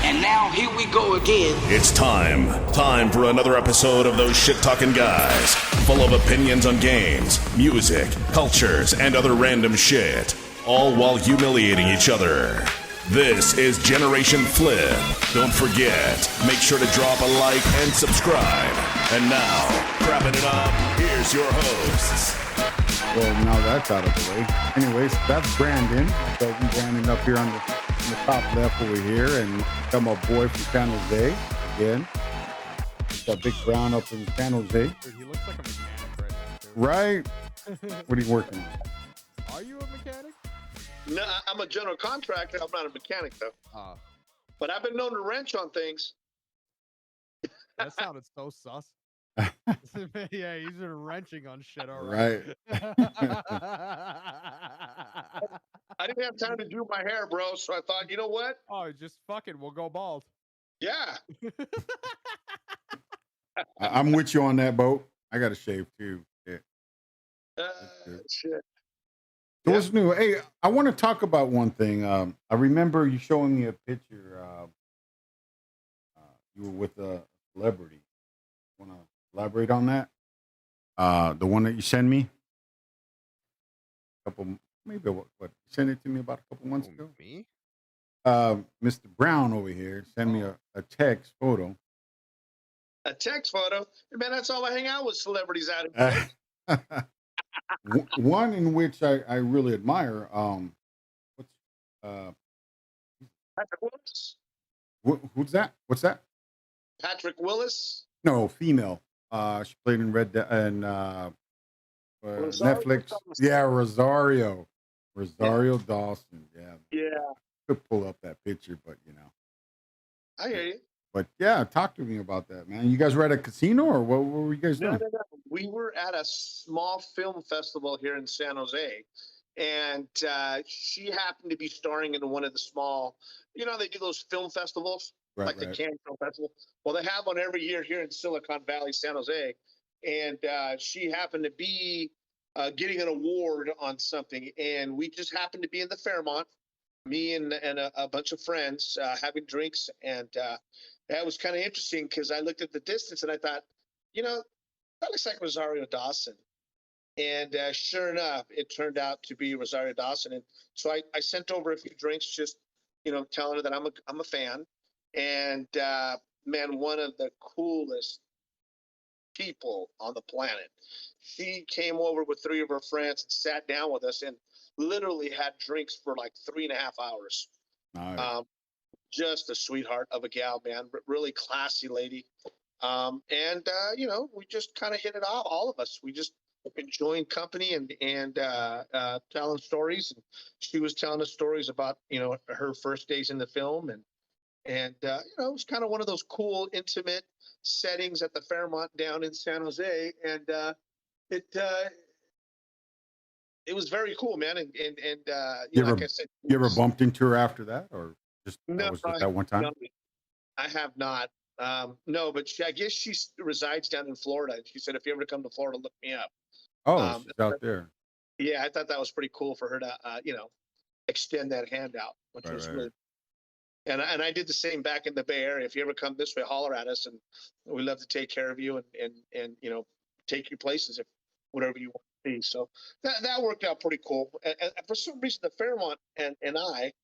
And now here we go again. It's time. Time for another episode of those shit-talking guys. Full of opinions on games, music, cultures, and other random shit. All while humiliating each other. This is Generation Flip. Don't forget, make sure to drop a like and subscribe. And now, wrapping it up, here's your hosts. Well, now that's out of the way. Anyways, that's Brandon. So Brandon up here on the top left over here, and got my boy from San Jose again. Got Big Brown up in San Jose. Dude, he looks like a mechanic right now, too. Right? What are you working on? Are you a mechanic? No, I'm a general contractor. I'm not a mechanic, though. But I've been known to wrench on things. That sounded so sus. Yeah, he's been wrenching on shit already. Right. I didn't have time to do my hair, bro, so I thought, you know what? Oh, just fucking, we'll go bald. Yeah. I'm with you on that boat. I got to shave too. Yeah. Shit. So what's new? Hey, I want to talk about one thing. I remember you showing me a picture. You were with a celebrity. Want to elaborate on that? The one that you sent me? Maybe what you sent it to me about a couple months ago? Me? Mr. Brown over here sent me a text photo. A text photo? Man, that's all I hang out with celebrities out of here. One in which I really admire. Patrick Willis? Who's that? What's that? Patrick Willis? No, female. She played in Netflix. Yeah, Rosario Dawson. Yeah. Could pull up that picture, but you know. I hear you. But yeah, talk to me about that, man. You guys were at a casino, or what were you guys doing? No. We were at a small film festival here in San Jose, and she happened to be starring in one of the small, they do those film festivals, the Cannes Film Festival. Well, they have one every year here in Silicon Valley, San Jose, and she happened to be getting an award on something, and we just happened to be in the Fairmont, me and a bunch of friends having drinks, and that was kind of interesting because I looked at the distance and I thought, that looks like Rosario Dawson. And sure enough, it turned out to be Rosario Dawson. And so I sent over a few drinks, just, telling her that I'm a fan. And man, one of the coolest people on the planet. She came over with 3 of her friends and sat down with us and literally had drinks for like 3.5 hours. Nice. Just a sweetheart of a gal, man, but really classy lady. We just kind of hit it off, all of us. We just enjoying company and telling stories. And she was telling us stories about, her first days in the film. And it was kind of one of those cool, intimate settings at the Fairmont down in San Jose. And it was very cool, man. Like I said, you ever bumped into her after that, or just that one time? No, I have not. No, but I guess she resides down in Florida. And she said, if you ever come to Florida, look me up. Oh, she's out there. Yeah, I thought that was pretty cool for her to, extend that hand out, which was really. And I did the same back in the Bay Area. If you ever come this way, holler at us, and we love to take care of you and take you places if whatever you want to see. So that worked out pretty cool. And for some reason, the Fairmont and I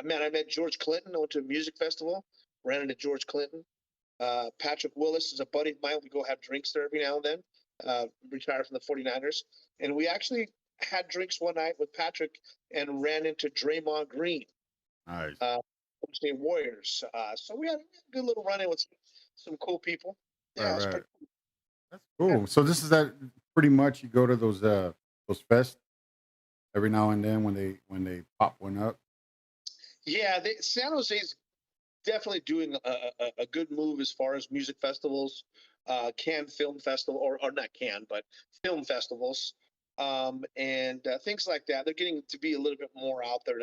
met George Clinton. I went to a music festival, ran into George Clinton. Patrick Willis is a buddy of mine. We go have drinks there every now and then, retired from the 49ers. And we actually had drinks one night with Patrick and ran into Draymond Green. Nice. State Warriors. So we had a good little run-in with some cool people. Yeah, right. Pretty cool. That's cool. So this is that pretty much you go to those fests every now and then when they pop one up. Yeah, San Jose is definitely doing a good move as far as music festivals, Cannes Film Festival, or not Cannes, but film festivals, and things like that. They're getting to be a little bit more out there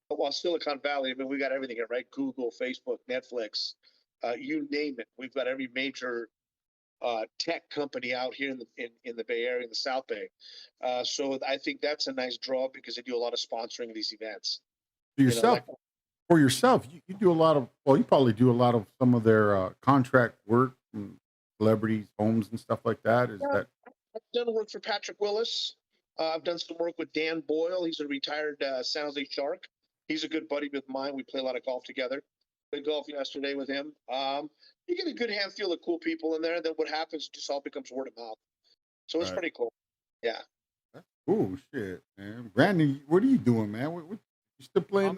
while Silicon Valley, I mean, we got everything here, right? Google, Facebook, Netflix, you name it. We've got every major tech company out here in the Bay Area, in the South Bay. So I think that's a nice draw because they do a lot of sponsoring of these events. Yourself, for yourself, you do a lot of, well, you probably do a lot of some of their contract work and celebrities, homes and stuff like that. Is Yeah, that I've done work for Patrick Willis. I've done some work with Dan Boyle. He's a retired San Jose Shark. He's a good buddy with mine. We play a lot of golf together. Played golf yesterday with him. You get a good handful of cool people in there. Then what happens just all becomes word of mouth. So it's right? pretty cool. Yeah. That's cool shit, man. Brandon, what are you doing, man? You still playing?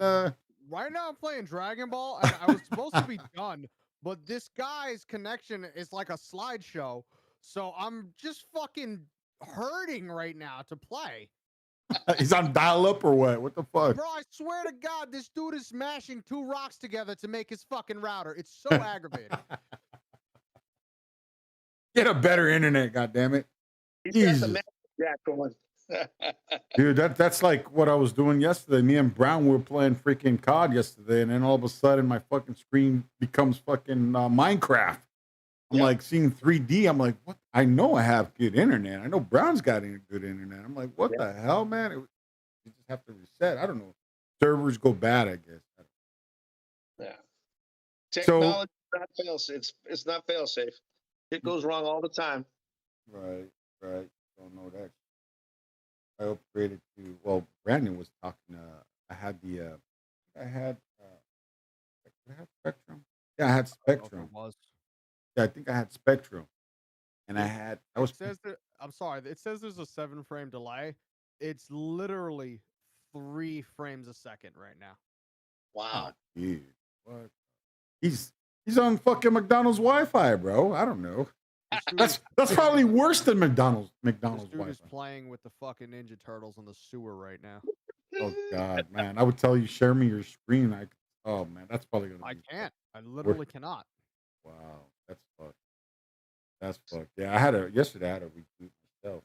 Right now, I'm playing Dragon Ball, and I was supposed to be done, but this guy's connection is like a slideshow, so I'm just fucking hurting right now to play. He's on dial up or what? What the fuck? Bro, I swear to God, this dude is smashing 2 rocks together to make his fucking router. It's so aggravating. Get a better internet, goddammit. He's got Jesus. the magic jack going. Dude, that's like what I was doing yesterday. Me and Brown were playing freaking COD yesterday, and then all of a sudden my fucking screen becomes fucking Minecraft. I'm like seeing 3D. I'm like, what? I know I have good internet. I know Brown's got good internet. I'm like, what the hell, man? You just have to reset. I don't know. Servers go bad, I guess. Yeah. Technology is not fail safe. It's not fail safe. It goes wrong all the time. Right. Don't know that. I upgraded to, well, Brandon was talking. I had Spectrum. Yeah, I had Spectrum. Yeah, I think I had Spectrum, and I was. It says that, I'm sorry. It says there's a 7-frame delay. It's literally 3 frames a second right now. Wow. Dude, what? He's on fucking McDonald's Wi-Fi, bro. I don't know. That's probably worse than McDonald's This dude Wi-Fi. is playing with the fucking Ninja Turtles on the sewer right now. Oh God, man! I would tell you share me your screen. Oh man, that's probably gonna. I can't. I literally cannot. Wow, that's fucked. That's fucked. Yeah, yesterday I had to reboot myself.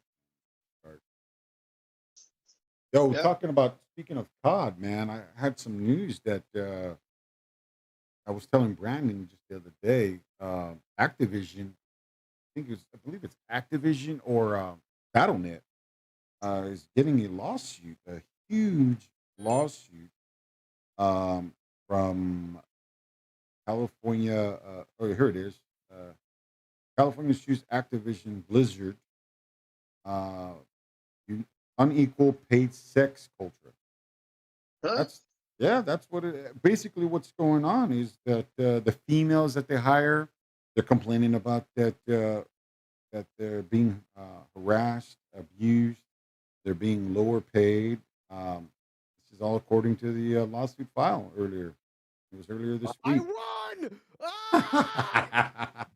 Yo, talking about, speaking of COD, man, I had some news that I was telling Brandon just the other day. Activision, I believe it's Activision or BattleNet, is getting a lawsuit, a huge lawsuit, from California. Here it is. California sues Activision Blizzard. Unequal paid sex culture. Huh? That's what it. Basically, what's going on is that the females that they hire, they're complaining about that they're being harassed, abused, they're being lower paid. This is all according to the lawsuit filed earlier. It was earlier this week. I won! Ah!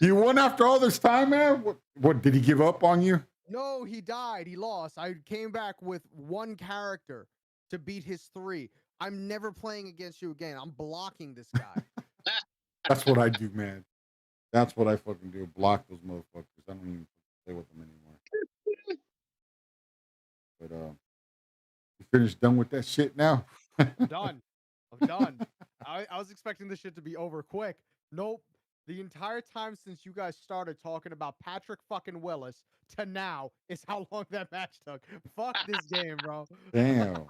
You won after all this time, man. What did he give up on you? No, he died. He lost. I came back with 1 character to beat his 3. I'm never playing against you again. I'm blocking this guy. That's what I do, man. That's what I fucking do. Block those motherfuckers. I don't even play with them anymore. But you finished done with that shit now? I'm done. I'm done. I was expecting this shit to be over quick. Nope. The entire time since you guys started talking about Patrick fucking Willis to now is how long that match took. Fuck this game, bro. Damn.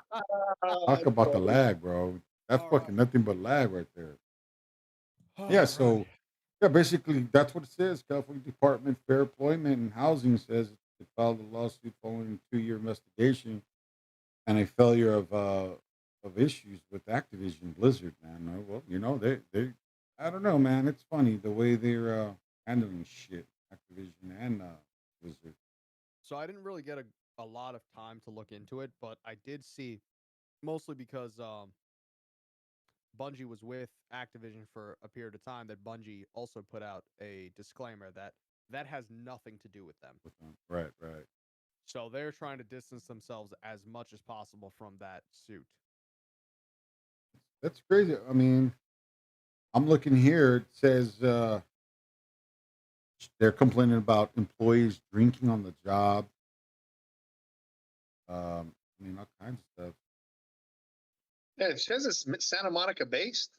Talk about the lag, bro. That's fucking nothing but lag right there. Yeah, so basically that's what it says. California Department of Fair Employment and Housing says it filed a lawsuit following a 2-year investigation and a failure of issues with Activision Blizzard, man. Well, they I don't know, man. It's funny the way they're handling shit, Activision and Blizzard. So I didn't really get a lot of time to look into it, but I did see, mostly because Bungie was with Activision for a period of time, that Bungie also put out a disclaimer that has nothing to do with them. Right. So they're trying to distance themselves as much as possible from that suit. That's crazy. I mean, I'm looking here. It says they're complaining about employees drinking on the job. I mean, all kinds of stuff. Yeah, it says it's Santa Monica based.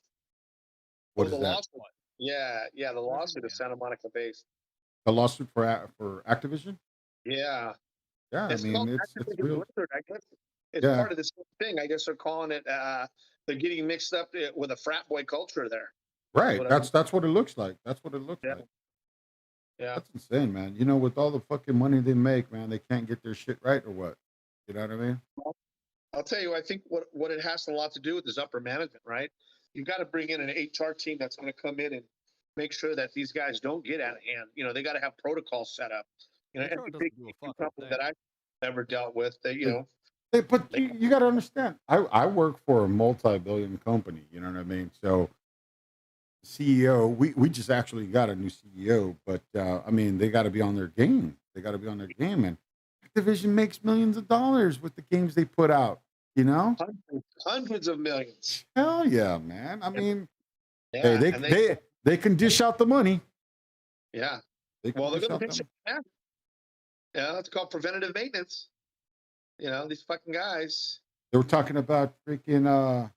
What is the that? lawsuit? Yeah, the lawsuit is Santa Monica based. The lawsuit for Activision? Yeah. Yeah, It's I mean, called it's Activision real. Blizzard, I guess. It's part of the same thing. I guess they're calling it. They're getting mixed up with a frat boy culture there. Right. That's what it looks like. That's what it looks like. Yeah. That's insane, man. You know, with all the fucking money they make, man, they can't get their shit right or what? You know what I mean? I'll tell you, I think what it has a lot to do with is upper management, right? You've got to bring in an HR team that's going to come in and make sure that these guys don't get out of hand. You know, they got to have protocols set up. You know, every big company that I've ever dealt with, But you got to understand, I work for a multi-billion company. You know what I mean? So, CEO, we just actually got a new CEO, but I mean, they got to be on their game. They got to be on their game, and Activision makes millions of dollars with the games they put out. You know, hundreds of millions. Hell yeah, man! I mean, hey, they can dish out the money. Yeah. Well, they're going to dish it out. Yeah, that's called preventative maintenance. You know, these fucking guys. They were talking about freaking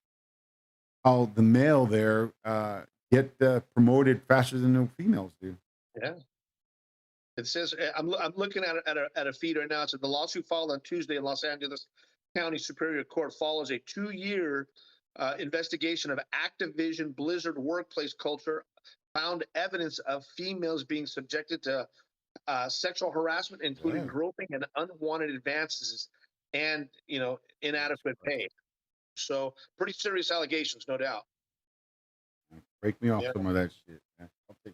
how the male there get promoted faster than the females do. Yeah. It says I'm looking at a feed right now. It said the lawsuit filed on Tuesday in Los Angeles County Superior Court follows a 2-year investigation of Activision Blizzard workplace culture, found evidence of females being subjected to sexual harassment, including groping and unwanted advances, and inadequate pay. So pretty serious allegations, no doubt. Break me off some of that shit, man. I'll take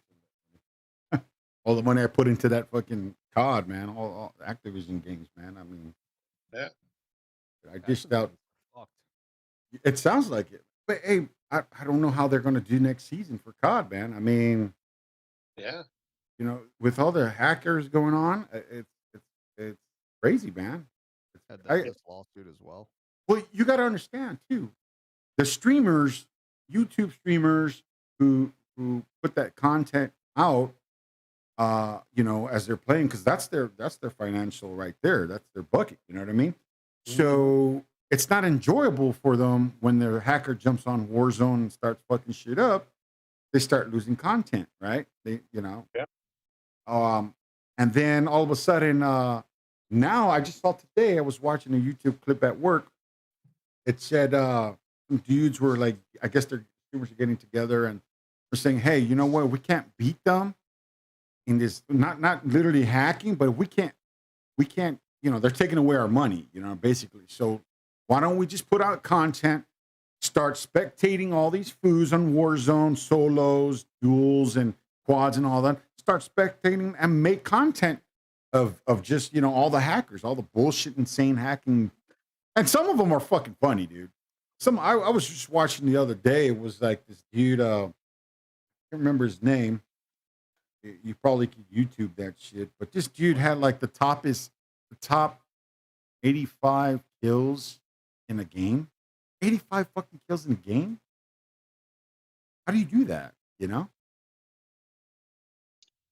some. All the money I put into that fucking COD, man. All Activision games, man. I mean, I dished out. It sounds like it, but hey, I don't know how they're going to do next season for COD, man. I mean, you know, with all the hackers going on, it's crazy, man. Had that lawsuit as well. Well, you got to understand too, the streamers, YouTube streamers who put that content out. You know, as they're playing, because that's their financial right there. That's their bucket. You know what I mean? Mm-hmm. So it's not enjoyable for them when their hacker jumps on Warzone and starts fucking shit up. They start losing content, right? They, you know. Yeah. And then all of a sudden, now I just saw today. I was watching a YouTube clip at work. It said some dudes were like, I guess their streamers are getting together and they're saying, "Hey, you know what? We can't beat them in this, not literally hacking, but we can't, you know, they're taking away our money, you know, basically. So why don't we just put out content, start spectating all these foos on Warzone, solos, duels, and quads and all that, start spectating and make content of just, you know, all the hackers, all the bullshit, insane hacking. And some of them are fucking funny, dude. I was just watching the other day. It was like this dude, I can't remember his name. You probably could YouTube that shit, but this dude had like the top 85 kills in a game. 85 fucking kills in a game? How do you do that? You know?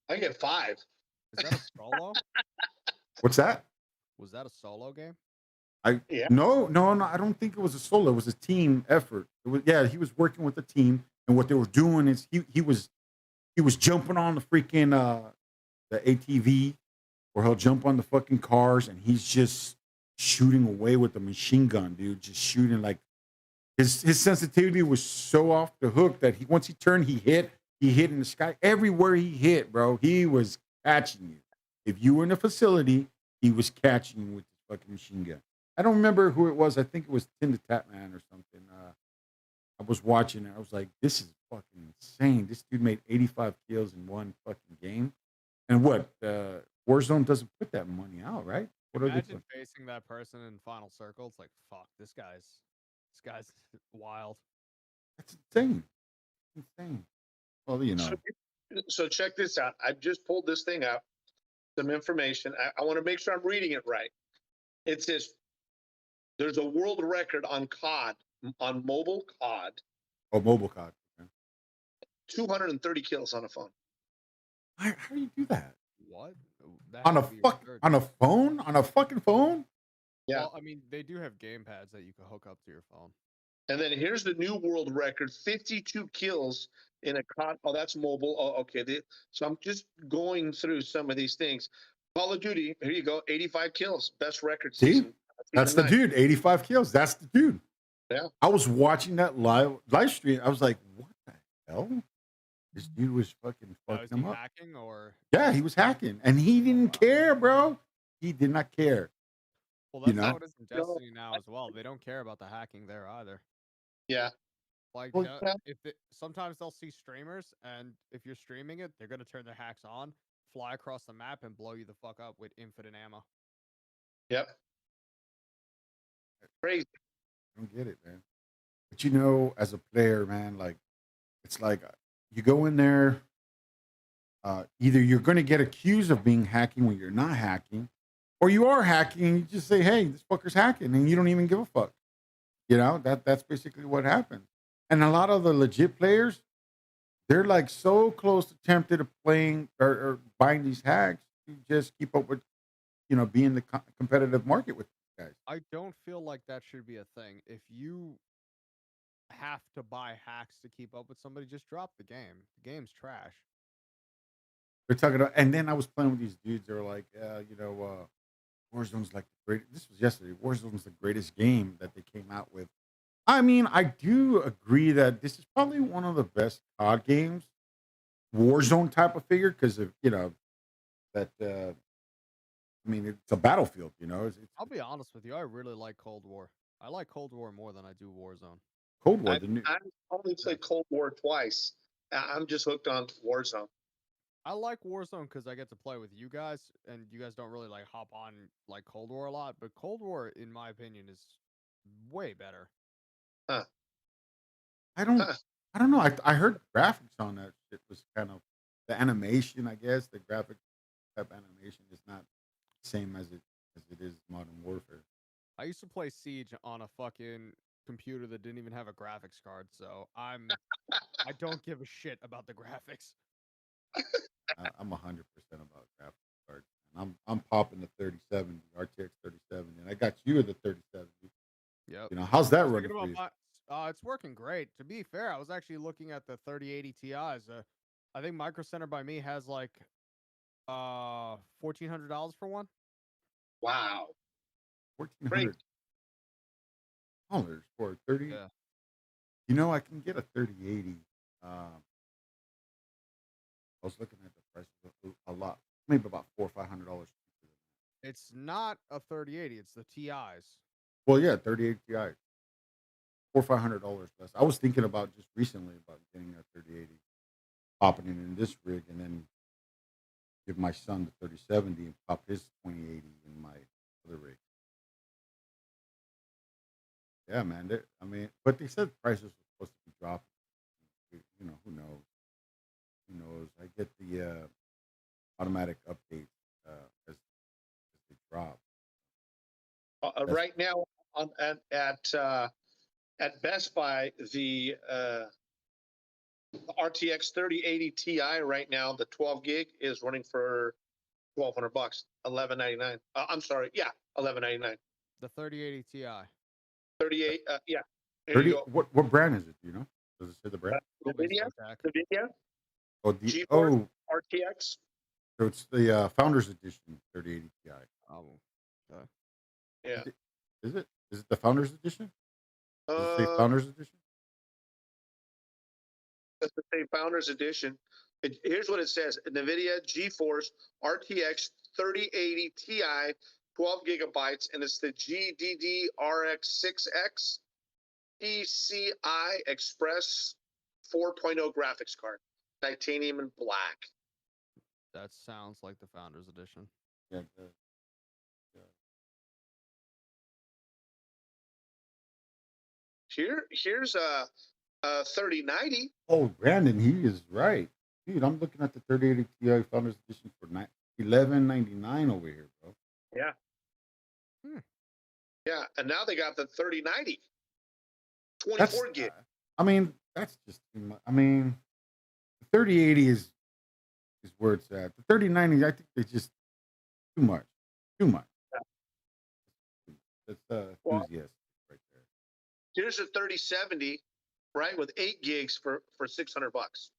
I get 5. Is that a solo? What's that? Was that a solo game? No, I don't think it was a solo. It was a team effort. He was working with the team, and what they were doing is he was jumping on the freaking the ATV, or he'll jump on the fucking cars, and he's just shooting away with the machine gun, dude. Just shooting like his sensitivity was so off the hook that once he turned, he hit in the sky. Everywhere he hit, bro, he was catching you. If you were in a facility, he was catching you with the fucking machine gun. I don't remember who it was. I think it was Tim the Tatman or something. I was watching it. I was like, this is fucking insane. This dude made 85 kills in one fucking game. And what? Warzone doesn't put that money out, right? What Imagine facing that person in Final Circle. It's like, fuck, this guy's wild. That's insane. Insane. Well, you know. So check this out. I just pulled this thing up, some information. I want to make sure I'm reading it right. It says there's a world record on COD, on mobile COD. Oh, mobile COD. Okay. 230 kills on a phone. How do you do that? What? On a phone? On a fucking phone? Yeah. Well, I mean, they do have game pads that you can hook up to your phone. And then here's the new world record: 52 kills in a COD. Oh, that's mobile. Oh, okay. So I'm just going through some of these things. Call of Duty. Here you go. 85 kills. Best record season That's the dude. 85 kills. That's the dude. Yeah. I was watching that live stream. I was like, what the hell? This dude was fucking fucking him up. Hacking or? Yeah, he was hacking, and he didn't care, bro. He did not care. Well, that's how it is in Destiny now as well. They don't care about the hacking there either. Yeah. Like, sometimes they'll see streamers, and if you're streaming it, they're gonna turn their hacks on, fly across the map, and blow you the fuck up with infinite ammo. Yep. Crazy. I don't get it, man. But as a player, man, like it's like you go in there. Either you're going to get accused of being hacking when you're not hacking, or you are hacking and you just say, "Hey, this fucker's hacking," and you don't even give a fuck. That's basically what happens. And a lot of the legit players, they're like so close to tempted to playing or buying these hacks to just keep up with, be in the competitive market with these guys. I don't feel like that should be a thing. If you have to buy hacks to keep up with somebody, just drop the game. The game's trash. They're talking about, and then I was playing with these dudes. They were like, Warzone's like the great. This was yesterday. Warzone's the greatest game that they came out with. I mean, I do agree that this is probably one of the best COD games, Warzone type of figure, because of that. I mean, it's a battlefield. I'll be honest with you. I really like Cold War. I like Cold War more than I do Warzone. Cold War. I only played Cold War twice. I'm just hooked on Warzone. I like Warzone because I get to play with you guys, and you guys don't really like hop on like Cold War a lot. But Cold War, in my opinion, is way better. Huh. I don't know. I heard graphics on that shit was kind of the animation. I guess the graphic type animation is not the same as it is Modern Warfare. I used to play Siege on a fucking computer that didn't even have a graphics card, so I don't give a shit about the graphics. I'm 100% about graphics cards. And I'm popping the 3070, RTX 3070, and I got you the 3070. Yep. How's that running for you? It's working great. To be fair, I was actually looking at the 3080 Ti's. I think Micro Center by me has like $1,400 for one. Wow. $1,400 for a 30. Yeah. I can get a 3080. I was looking at the prices a lot, maybe about $400 or $500. It's not a 3080. It's the Ti's. Well, yeah, 3080 Ti. $400 or $500 less. I was thinking about just recently about getting a 3080, popping it in this rig, and then give my son the 3070 and pop his 2080 in my other rig. Yeah, man. But they said prices were supposed to be dropping. Who knows? Who knows? I get the automatic updates as they drop. Right now, at Best Buy, the RTX 3080 Ti right now, the 12 gig is running for $1,200, $11.99. I'm sorry, yeah, $11.99. The 3080 Ti. 38, yeah. 30. What brand is it? Do you know? Does it say the brand? NVIDIA. Oh, GeForce RTX. So it's the Founders Edition 3080 Ti. Oh, okay. Yeah. Is it the Founders Edition? Does it say Uh, Founders Edition? Let's say Founders Edition. Here's what it says: NVIDIA GeForce RTX 3080 Ti, 12 gigabytes, and it's the GDDRX6X PCI Express 4.0 graphics card, titanium and black. That sounds like the Founders Edition. Yeah. Here's a 3090. Oh, Brandon, he is right. Dude, I'm looking at the 3080 Ti Founders Edition for $11.99 over here, bro. Yeah. Yeah, and now they got the 3090. 24 gig. I mean, that's just too much. I mean, the 3080 is where it's at. The 3090, I think it's just too much. Too much. Yeah. That's enthusiastic right there. Here's a 3070, right, with 8 gigs for $600.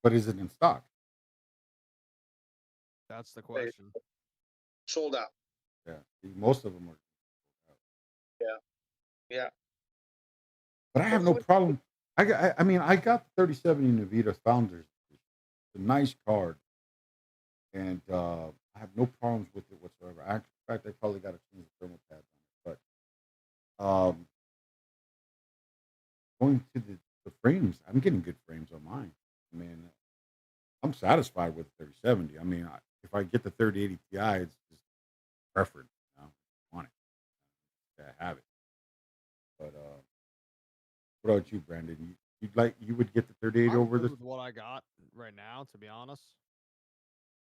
But is it in stock? That's the question. Sold out. Yeah, most of them are. Yeah, yeah. But I have Well, no problem. I mean, I got the 3070 Nvidia Founders. It's a nice card, and I have no problems with it whatsoever. In fact, I probably got to change the thermal pads on it. But going to the frames, I'm getting good frames on mine. I mean, I'm satisfied with the 3070. I mean, if I get the 3080 Ti, it's just preference. I want it. I have it. But what about you, Brandon? You would get the 3080 I'm over good this? with what I got right now, to be honest.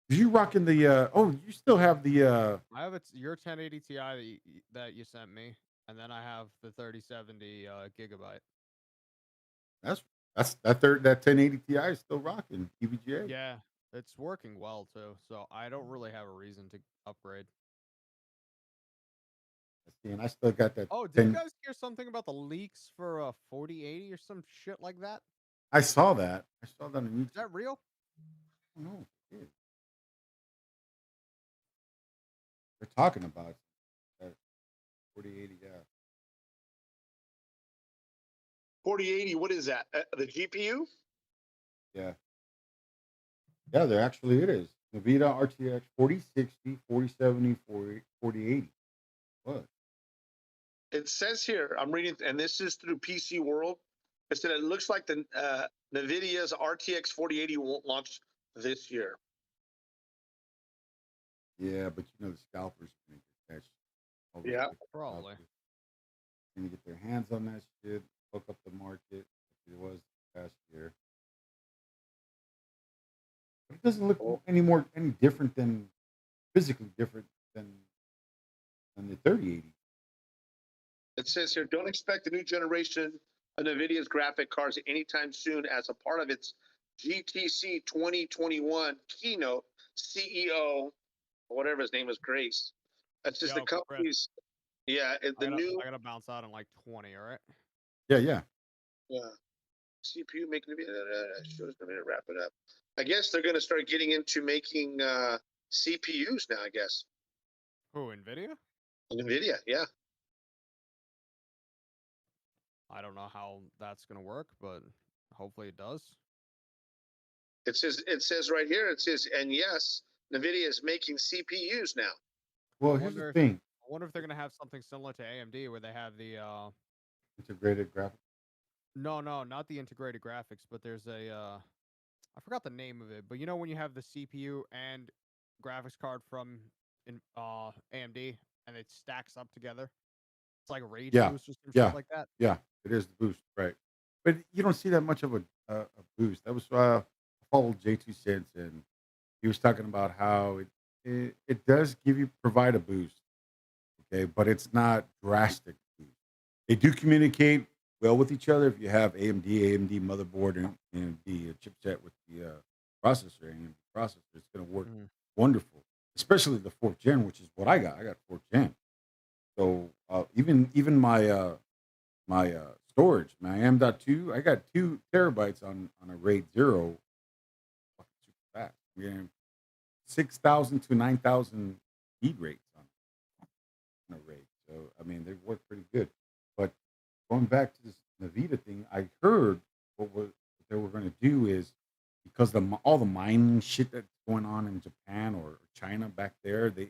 You rocking the? You still have the? I have your 1080 Ti that you sent me, and then I have the 3070 gigabyte. That 1080 Ti is still rocking EVGA. Yeah, it's working well too, so I don't really have a reason to upgrade. See, and I still got that Oh, did you 10. guys hear something about the leaks for 4080 or some shit like that? I saw that. I saw that on YouTube. Is that real? No, they're talking about that 4080. Yeah, 4080. What is that? The GPU? yeah, yeah. There actually it is. Nvidia RTX 4060, 4070, 4080. What? It says here, I'm reading, and this is through PC World. It said it looks like the NVIDIA's RTX 4080 won't launch this year. Yeah, but the scalpers can catch. All those Yeah. big Probably. scalpers. Gonna get their hands on that shit. Hook up the market like it was last year. But it doesn't look any different than physically different than the 3080. It says here, don't expect the new generation of NVIDIA's graphic cards anytime soon as a part of its GTC 2021 keynote. CEO, whatever his name is, Grace. That's just Yo, the company's, yeah, the new, I gotta bounce out in like 20. All right. Yeah. CPU making shows going to wrap it up. I guess they're going to start getting into making CPUs now. I guess Who, Nvidia? NVIDIA, yeah. I don't know how that's gonna work, but hopefully it does. It says right here. It says, and yes, NVIDIA is making CPUs now. Well, here's the thing. I wonder if they're gonna have something similar to AMD where they have the Integrated graphics. no, not the integrated graphics, but there's a I forgot the name of it, but you know when you have the CPU and graphics card from AMD and it stacks up together? It's like Rage Yeah, Boost or some yeah, shit like that. yeah. It is the boost, right? But you don't see that much of a boost. That was I followed J2 Cents, and he was talking about how it does provide a boost, okay, but it's not drastic boost. They do communicate well with each other if you have AMD motherboard and the chipset with the processor, AMD processor. It's going to work wonderful, especially the fourth gen, which is what I got. I got fourth gen. So even my storage, my M.2, I got 2 terabytes on a RAID 0, fucking super fast. I'm getting 6,000 to 9,000 speed rates on a RAID. So I mean they work pretty good. But going back to this Nvidia thing, I heard what they were going to do is because all the mining shit that's going on in Japan or China back there, they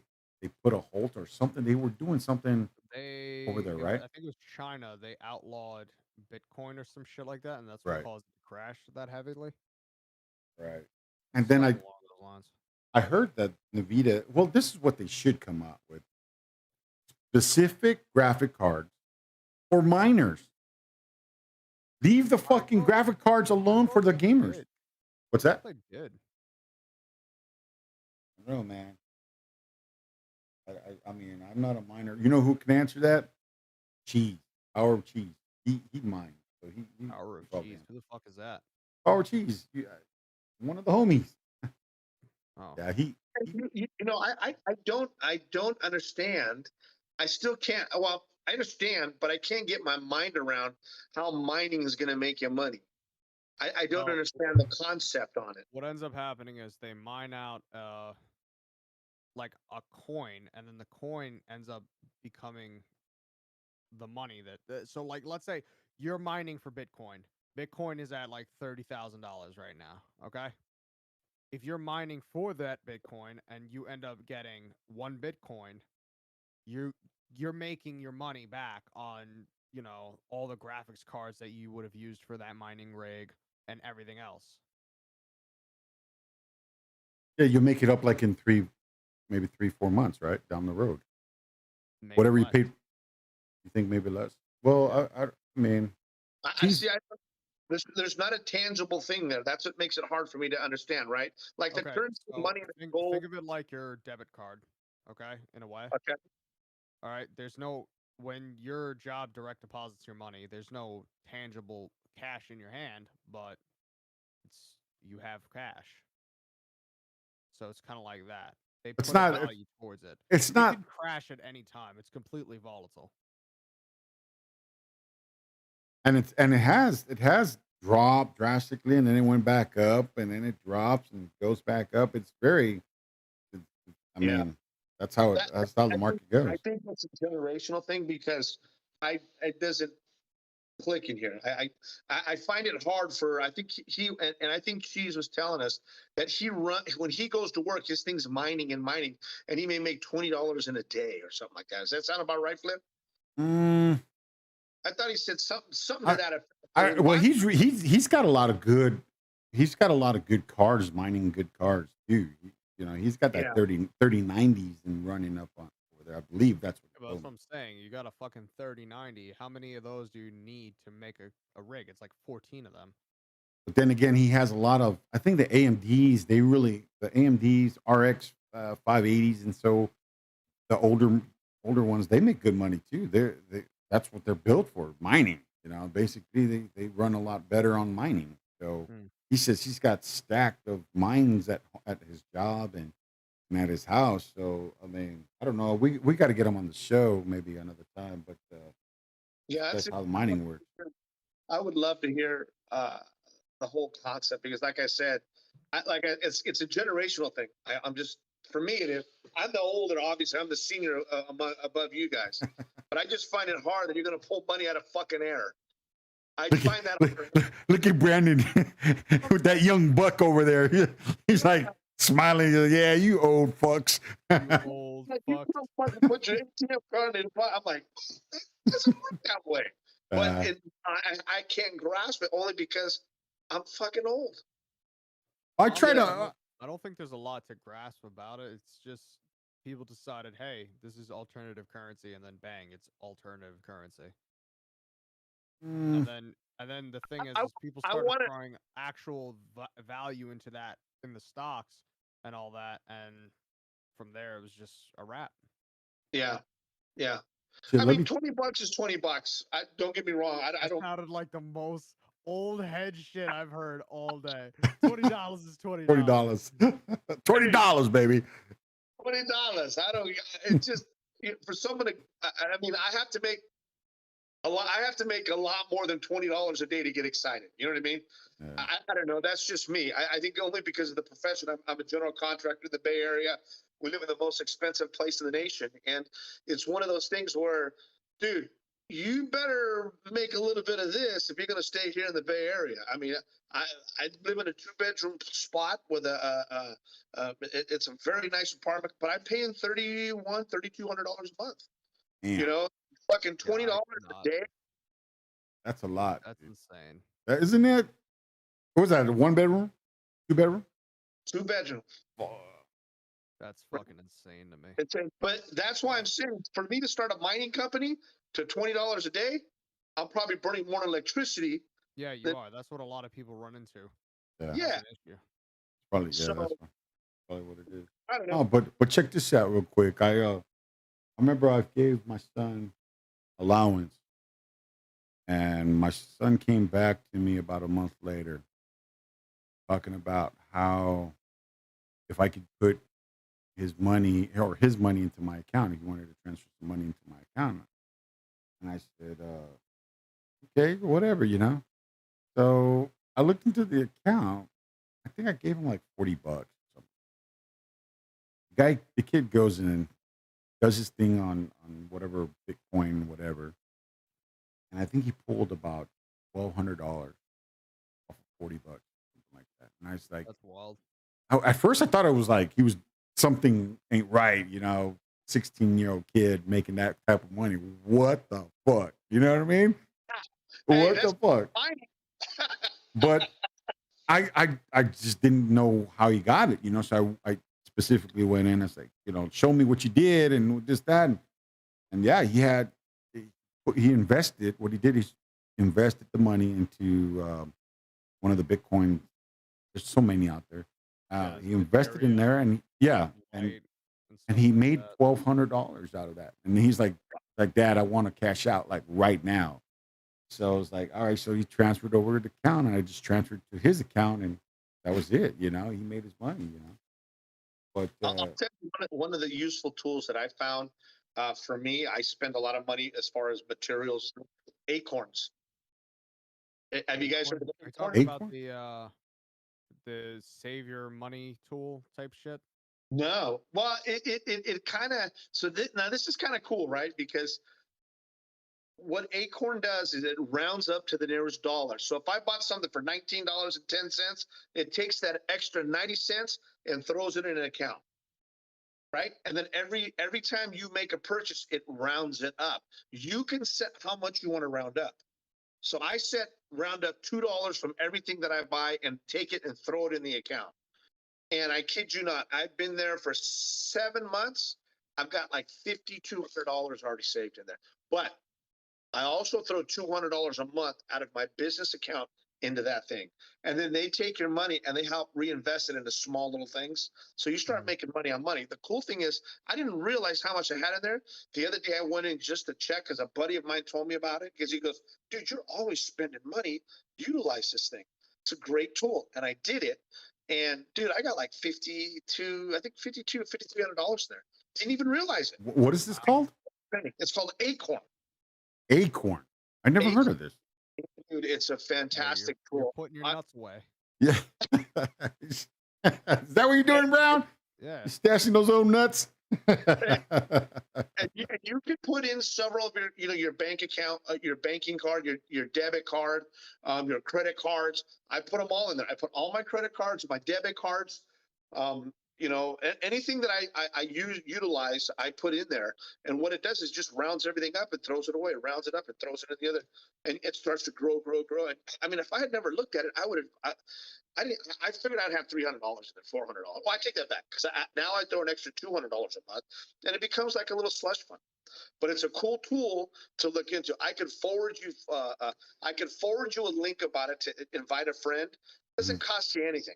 put a halt or something. They were doing something over there, right? I think it was China. They outlawed Bitcoin or some shit like that, and that's what Right. caused it to crash that heavily. Right. And then Something along those lines. I heard that Nvidia, well, this is what they should come out with. Specific graphic cards for miners. Leave the fucking graphic cards alone for the gamers. What's that? They did. I don't know, man. I mean, I'm not a miner. You know who can answer that? Cheese. Power of Cheese. He mines. So he Power of Cheese. Who the fuck is that? Power of Cheese. One of the homies. Oh. Yeah, I don't understand. I still can't. Well, I understand, but I can't get my mind around how mining is going to make you money. I don't understand the concept on it. What ends up happening is they mine out like a coin, and then the coin ends up becoming the money that. So like, let's say you're mining for Bitcoin. Bitcoin is at like $30,000 right now. Okay. If you're mining for that Bitcoin and you end up getting 1 Bitcoin, you you're making your money back on, all the graphics cards that you would have used for that mining rig and everything else. Yeah, you make it up like in maybe 3-4 months, right down the road. Maybe Whatever you less. paid, you think maybe less. Well, I mean, I see. There's not a tangible thing there. That's what makes it hard for me to understand, right? Like the Okay, currency, so money, and think gold. of it like your debit card, okay, in a way. Okay. All right, when your job direct deposits your money, there's no tangible cash in your hand, but you have cash. So it's kind of like that. They it's put a not. value towards it. It's It not. could crash at any time. It's completely volatile. And it has dropped drastically, and then it went back up, and then it drops and goes back up. It's very. I Yeah. mean, that's how the market goes. I think it's a generational thing because it doesn't click in here. I find it hard for. I think he and I think Cheese was telling us that when he goes to work, his thing's mining, and he may make $20 in a day or something like that. Does that sound about right, Flip? I thought he said something to that effect. Well, he's got a lot of good. He's got a lot of good cars, mining good cars too. He's got that 3090s and running up on over there. I believe that's what. That's what I'm saying. You got a fucking 3090. How many of those do you need to make a rig? It's like 14 of them. But then again, he has a lot of. I think the AMDs. The AMDs RX 580s, and so the older ones, they make good money too. That's what they're built for, mining. Basically they run a lot better on mining. So he says he's got stacked of mines at his job and at his house. So I mean, I don't know. We got to get him on the show maybe another time. But that's how the mining works. I would love to hear the whole concept because, like I said, it's a generational thing. I'm just for me it is. I'm the older, obviously. I'm the senior above you guys, but I just find it hard that you're going to pull money out of fucking air. I find that. Look at Brandon with that young buck over there. He's like smiling. Yeah, you old fucks. You old fucks. You put your ATM card in. I'm like, it doesn't work that way. But I can't grasp it only because I'm fucking old. I don't think there's a lot to grasp about it. It's just people decided, hey, this is alternative currency, and then bang, it's alternative currency. And then the thing is people started throwing actual value into that in the stocks and all that, and from there it was just a wrap. Yeah. I mean, $20 is $20. Don't get me wrong. I don't. Sounded like the most old head shit I've heard all day. $20 is $20. $20, baby. $20. I don't. It's just for someone to. I mean, I have to make a lot more than $20 a day to get excited. You know what I mean? Yeah. I don't know. That's just me. I think only because of the profession. I'm a general contractor in the Bay Area. We live in the most expensive place in the nation. And it's one of those things where, dude, you better make a little bit of this if you're going to stay here in the Bay Area. I mean, I live in a 2-bedroom spot with it's a very nice apartment, but I'm paying $3,200 a month. Damn. Fucking $20 a day. That's a lot. That's insane. Isn't it? What was that? 1-bedroom? 2-bedroom? 2-bedroom. That's fucking insane to me. But that's why I'm saying for me to start a mining company to $20 a day, I'm probably burning more electricity. Yeah, you are. That's what a lot of people run into. Yeah. Probably that's probably what it is. I don't know. Oh, but check this out real quick. I remember I gave my son allowance, and my son came back to me about a month later talking about how if I could put his money into my account, he wanted to transfer some money into my account. And I said, okay, whatever, So I looked into the account. I think I gave him like $40 or something. the kid goes in and does his thing on whatever Bitcoin, whatever, and I think he pulled about $1,200 off of $40, something like that. And I was like, That's wild. at first I thought it was like he was something ain't right, 16-year-old kid making that type of money. What the fuck? You know what I mean? Hey, What the fuck? But I just didn't know how he got it, So I specifically went in and was like, show me what you did and this, that. And yeah, he invested. What he did is invested the money into one of the Bitcoin. There's so many out there. He invested in there, and and he made $1,200 out of that. And he's like, Dad, I want to cash out like right now. So I was like, all right. So he transferred over the account, and I just transferred to his account, and that was it. He made his money. But I'll tell you one of the useful tools that I found. For me, I spend a lot of money as far as materials. Acorns. Have you guys heard of Are you Acorn? talking about the save your money tool type shit? No. Well, it kind of now this is kind of cool, right? Because what Acorn does is it rounds up to the nearest dollar. So if I bought something for $19.10, it takes that extra 90 cents and throws it in an account. Right? And then every time you make a purchase, it rounds it up. You can set how much you want to round up. So I set round up $2 from everything that I buy and take it and throw it in the account. And I kid you not, I've been there for 7 months. I've got like $5,200 already saved in there. But I also throw $200 a month out of my business account into that thing. And then they take your money and they help reinvest it into small little things. So you start making money on money. The cool thing is I didn't realize how much I had in there. The other day I went in just to check because a buddy of mine told me about it, because he goes, dude, you're always spending money. Utilize this thing. It's a great tool. And I did it. And dude, I got like $5,200 $5,300 there. Didn't even realize it. what is this called? It's called Acorn. Acorn. I never heard of this. Dude, it's a fantastic tool. You're putting your nuts away. Yeah. Is that what you're doing, Brown? Yeah. You're stashing those old nuts? And you can put in several of your bank account, your banking card, your debit card, your credit cards. I put them all in there. I put all my credit cards, my debit cards, anything that I utilize, I put in there. And what it does is just rounds everything up and throws it away, rounds it up and throws it in the other, and it starts to grow. And I mean, if I had never looked at it, I would have. I figured I'd have $300 and then $400. Well, I take that back because now I throw an extra $200 a month, and it becomes like a little slush fund. But it's a cool tool to look into. I could forward you. I could forward you a link about it to invite a friend. It doesn't cost you anything.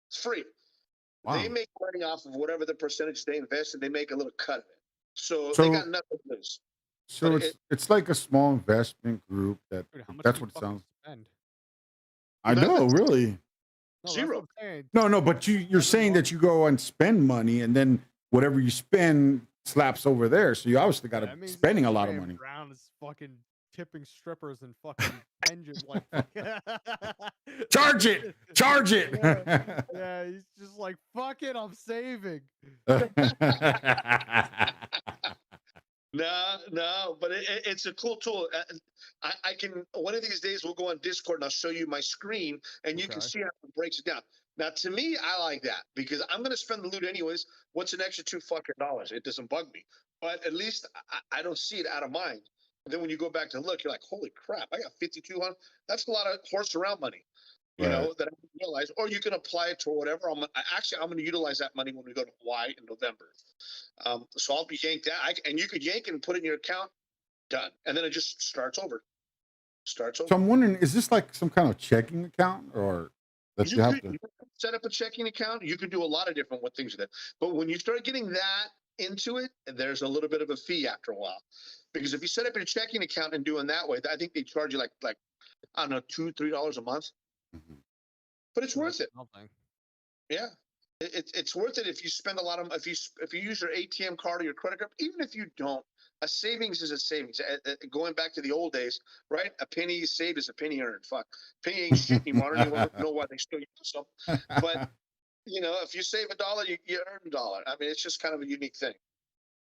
It's free. Wow. They make money off of whatever the percentage they invest, and they make a little cut of it. So they got nothing to lose. So it's like a small investment group that's what it sounds. Spend? I know, really. No, zero. No, but you're saying that you go and spend money, and then whatever you spend slaps over there. So you obviously got to spending a lot of money. Brown is fucking tipping strippers and fucking engines like charge it. Yeah, he's just like, fuck it, I'm saving. No, but it's a cool tool. I can one of these days we'll go on Discord and I'll show you my screen and you can see how it breaks it down. Now, to me, I like that because I'm going to spend the loot anyways. What's an extra $2? It doesn't bug me, but at least I don't see it out of mind. And then when you go back to look, you're like, holy crap, I got 5,200. That's a lot of horse around money, that I didn't realize. Or you can apply it to whatever. I'm going to utilize that money when we go to Hawaii in November. So I'll be yanked out. And you could yank it and put it in your account. Done. And then it just starts over. So I'm wondering, is this like some kind of checking account or that you have to set up a checking account? You could do a lot of different things with it. But when you start getting that into it, there's a little bit of a fee after a while. Because if you set up your checking account and doing that way, I think they charge you like I don't know, $2-3 a month. Mm-hmm. But it's worth it. Yeah. It's worth it if you spend a lot of if you use your ATM card or your credit card. Even if you don't, a savings is a savings. Going back to the old days, right? A penny saved is a penny earned. Fuck, penny ain't shit anymore. I don't even know why they still use them. But if you save $1, you earn $1. I mean, it's just kind of a unique thing.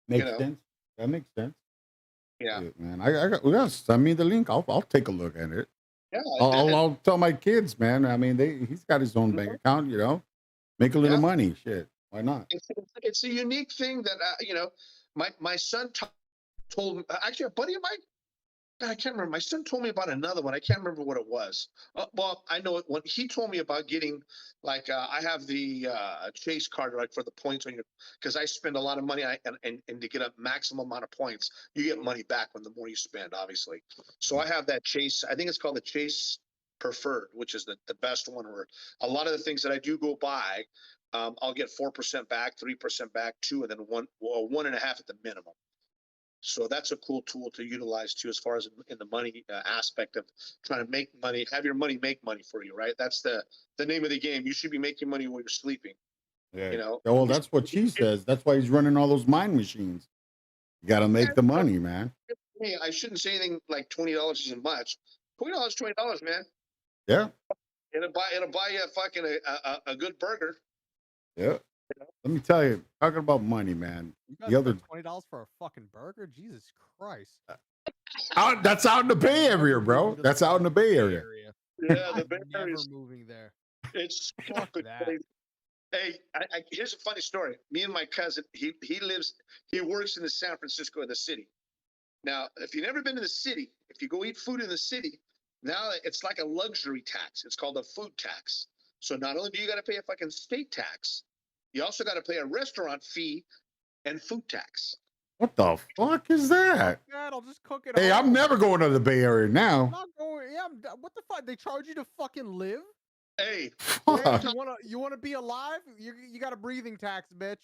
Makes sense. That makes sense. Yeah. Shit, man. We got send me the link. I'll take a look at it. Yeah. I'll tell my kids, man. I mean, he's got his own bank account. Make a little money. Shit, why not? It's a unique thing that my son told me. Actually, a buddy of mine. I can't remember. My son told me about another one. I can't remember what it was. Well, I know it when he told me about getting I have the Chase card for the points on because I spend a lot of money and to get a maximum amount of points, you get money back when the more you spend, obviously. So I have that Chase. I think it's called the Chase Preferred, which is the best one. Where a lot of the things that I do go buy, I'll get 4% back, 3% back, 2, and then 1.5 at the minimum. So that's a cool tool to utilize too, as far as in the money aspect of trying to make money, have your money make money for you, right? That's the name of the game. You should be making money when you're sleeping. Yeah. Well, that's what she says. That's why he's running all those mine machines. You got to make the money, man. Hey, I shouldn't say anything like $20 isn't much. $20, $20, man. Yeah. It'll buy you a good burger. Yeah. Let me tell you, talking about money, man. You guys $20 for a fucking burger? Jesus Christ! That's out in the Bay Area, bro. That's out in the Bay Area. Yeah, the Bay Area. Area. Never moving there. It's Fuck that. Hey, here's a funny story. Me and my cousin, he works in the San Francisco in the city. Now, if you've never been to the city, if you go eat food in the city, now it's like a luxury tax. It's called a food tax. So not only do you got to pay a fucking state tax, you also got to pay a restaurant fee and food tax. What the fuck is that? God, I'll just cook it. Hey, I'm never going to the Bay Area now. I'm not going. Yeah, what the fuck? They charge you to fucking live? Hey, you wanna be alive? You got a breathing tax, bitch.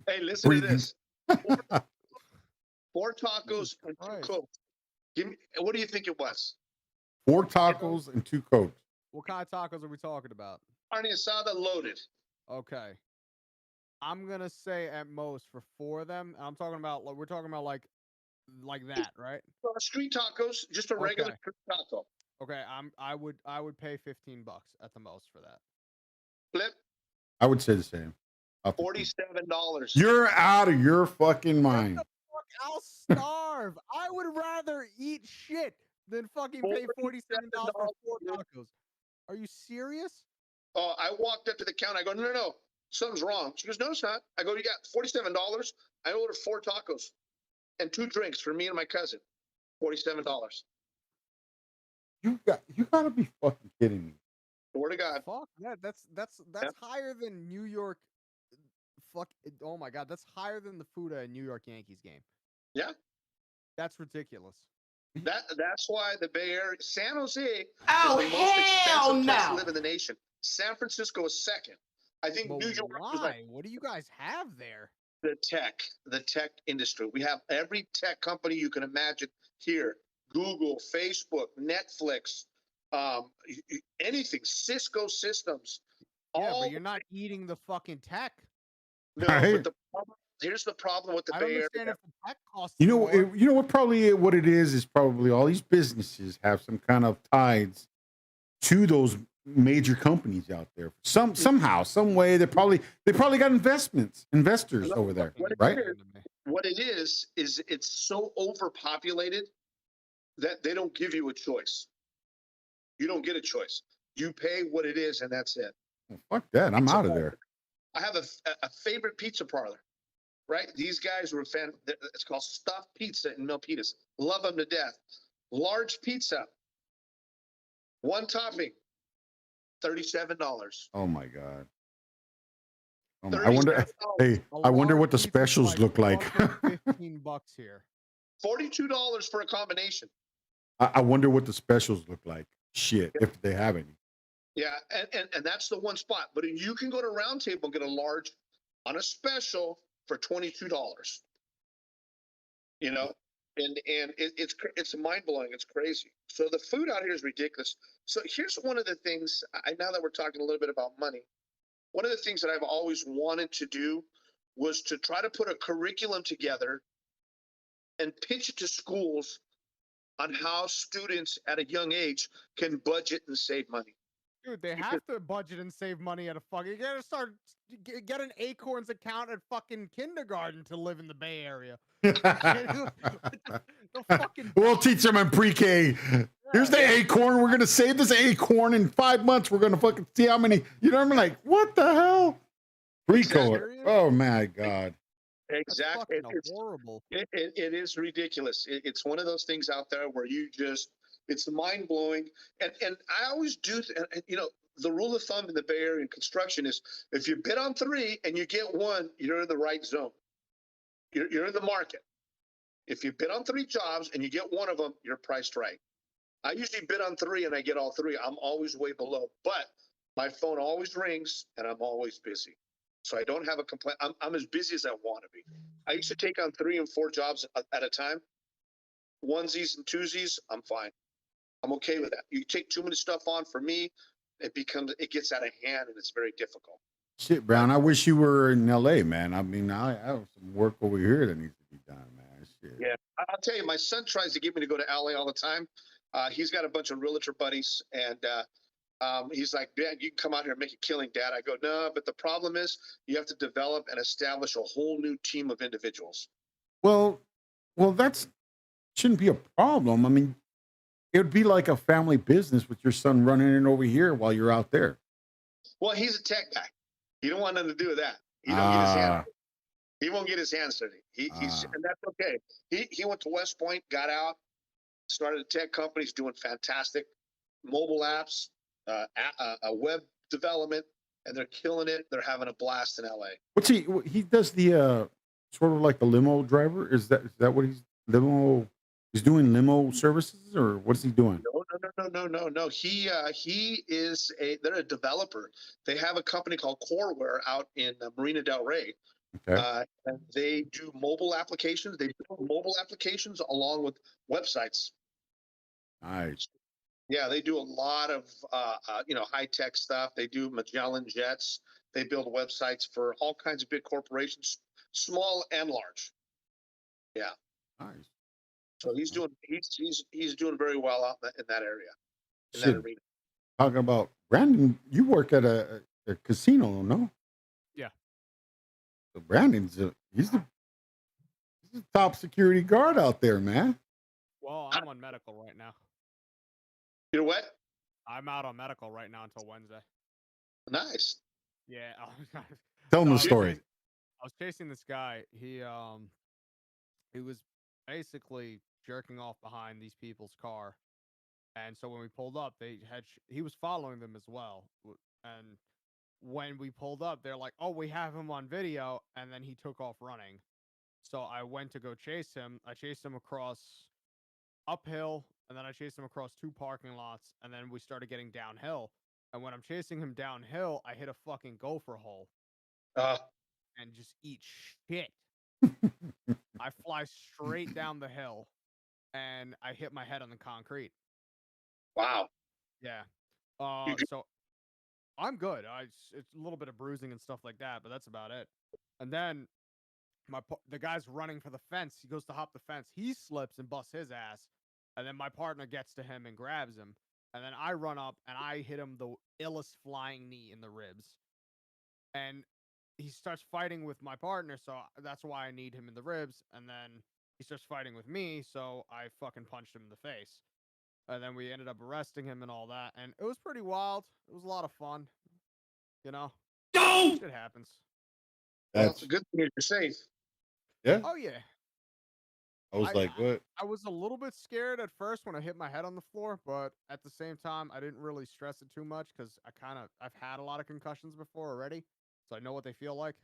Hey, listen to this. 4 tacos and 2 Cokes. What do you think it was? 4 tacos and 2 Cokes. What kind of tacos are we talking about? Carne asada loaded. Okay. I'm gonna say at most for 4 of them. We're talking about like that, right? Street tacos, just a regular street taco. Okay, I would pay $15 at the most for that. Flip. I would say the same. $47. You're out of your fucking mind. What the fuck? I'll starve. I would rather eat shit than fucking pay $47 for 4 tacos. Are you serious? Oh, I walked up to the counter. I go, no, something's wrong. She goes, no, it's not. I go, you got $47. I ordered 4 tacos and 2 drinks for me and my cousin. $47. You gotta be fucking kidding me. Swear to God. Fuck yeah, that's higher than New York. Fuck. Oh my God, that's higher than the food at a New York Yankees game. Yeah. That's ridiculous. That's why the Bay Area, San Jose, is Oh, the most expensive place to no. live in the nation. San Francisco is second. I think But New York was why? What do you guys have there? the tech industry. We have every tech company you can imagine here. Google, Facebook, Netflix, anything, Cisco Systems. Yeah, but you're not eating the fucking tech. No, Right. but here's the problem with the I Bay don't Area. understand if the tech costs You know, more. you know what? Probably what it is probably all these businesses have some kind of ties to those major companies out there. Somehow, some way, they probably got investors over there, right? What it is it's so overpopulated that they don't give you a choice. You don't get a choice. You pay what it is, and that's it. Well, fuck that. I'm out of there. I have a favorite pizza parlor, right? These guys were it's called Stuffed Pizza in Milpitas. Love them to death. Large pizza, 1 topping, $37. Oh my God. I wonder. Hey, I wonder what the specials look like. $15 here. $42 for a combination. I wonder what the specials look like. Shit, if they have any. Yeah, and that's the one spot. But you can go to Round Table and get a large on a special for $22. You know, and it's mind blowing. It's crazy. So the food out here is ridiculous. So here's one of the things. Now that we're talking a little bit about money, one of the things that I've always wanted to do was to try to put a curriculum together and pitch it to schools on how students at a young age can budget and save money. Dude, they have to budget and save money at a fucking. You gotta start get an Acorns account at fucking kindergarten to live in the Bay Area. the fucking. We'll teach them in pre-K. Here's the acorn. We're gonna save this acorn in 5 months. We're gonna fucking see how many. You know what I mean? Like, what the hell? Pre-K. Oh my god. Exactly. It's horrible. It is ridiculous. It's one of those things out there where you just, it's mind blowing. And I always do, you know, the rule of thumb in the Bay Area in construction is if you bid on 3 and you get 1, you're in the right zone. You're in the market. If you bid on 3 jobs and you get 1 of them, you're priced right. I usually bid on 3 and I get all 3. I'm always way below, but my phone always rings and I'm always busy. So I don't have a complaint. I'm as busy as I want to be. I used to take on 3 and 4 jobs at a time. Onesies and twosies, I'm fine. I'm okay with that. You take too much stuff on, for me, it gets out of hand and it's very difficult. Shit, Brown, I wish you were in LA, man. I mean, I have some work over here that needs to be done, man. Shit. Yeah, I'll tell you, my son tries to get me to go to LA all the time. He's got a bunch of realtor buddies, and he's like, "Dad, you can come out here and make a killing, Dad." I go, "No, but the problem is you have to develop and establish a whole new team of individuals." Well, that's shouldn't be a problem. I mean, it would be like a family business with your son running in over here while you're out there. Well, he's a tech guy. He don't want nothing to do with that. He don't get his hands. He won't get his hands dirty. He's and that's okay. He went to West Point, got out, started a tech company. He's doing fantastic mobile apps, a web development, and they're killing it. They're having a blast in LA. What's he does the sort of like the limo driver? Is that what he's limo? He's doing limo services, or what's he doing? No. He is they're a developer. They have a company called Coreware out in Marina Del Rey. Okay. And they do mobile applications. They build mobile applications along with websites. Nice. Yeah, they do a lot of high tech stuff. They do Magellan jets. They build websites for all kinds of big corporations, small and large. Yeah. Nice. So he's doing very well out in that area, in Shit. that arena. Talking about Brandon, you work at a casino, no? Yeah. So Brandon's he's the top security guard out there, man. Well, I'm on medical right now. You're what? I'm out on medical right now until Wednesday. Nice. Yeah. Tell him the story. I was chasing this guy. He was basically jerking off behind these people's car, and so when we pulled up, he was following them as well. And when we pulled up, they're like, "Oh, we have him on video," and then he took off running. So I went to go chase him. I chased him across uphill, and then I chased him across 2 parking lots, and then we started getting downhill. And when I'm chasing him downhill, I hit a fucking gopher hole and just eat shit. I fly straight down the hill, and I hit my head on the concrete. Wow. Yeah. So I'm good. It's a little bit of bruising and stuff like that, but that's about it. And then the guy's running for the fence. He goes to hop the fence. He slips and busts his ass. And then my partner gets to him and grabs him. And then I run up and I hit him the illest flying knee in the ribs. And he starts fighting with my partner, so that's why I need him in the ribs. And then he starts fighting with me, so I fucking punched him in the face. And then we ended up arresting him and all that. And it was pretty wild. It was a lot of fun. You know? No! Shit happens. That's a good thing you're safe. Yeah. Oh, yeah. I was like, what? I was a little bit scared at first when I hit my head on the floor, but at the same time, I didn't really stress it too much because I've had a lot of concussions before already, so I know what they feel like.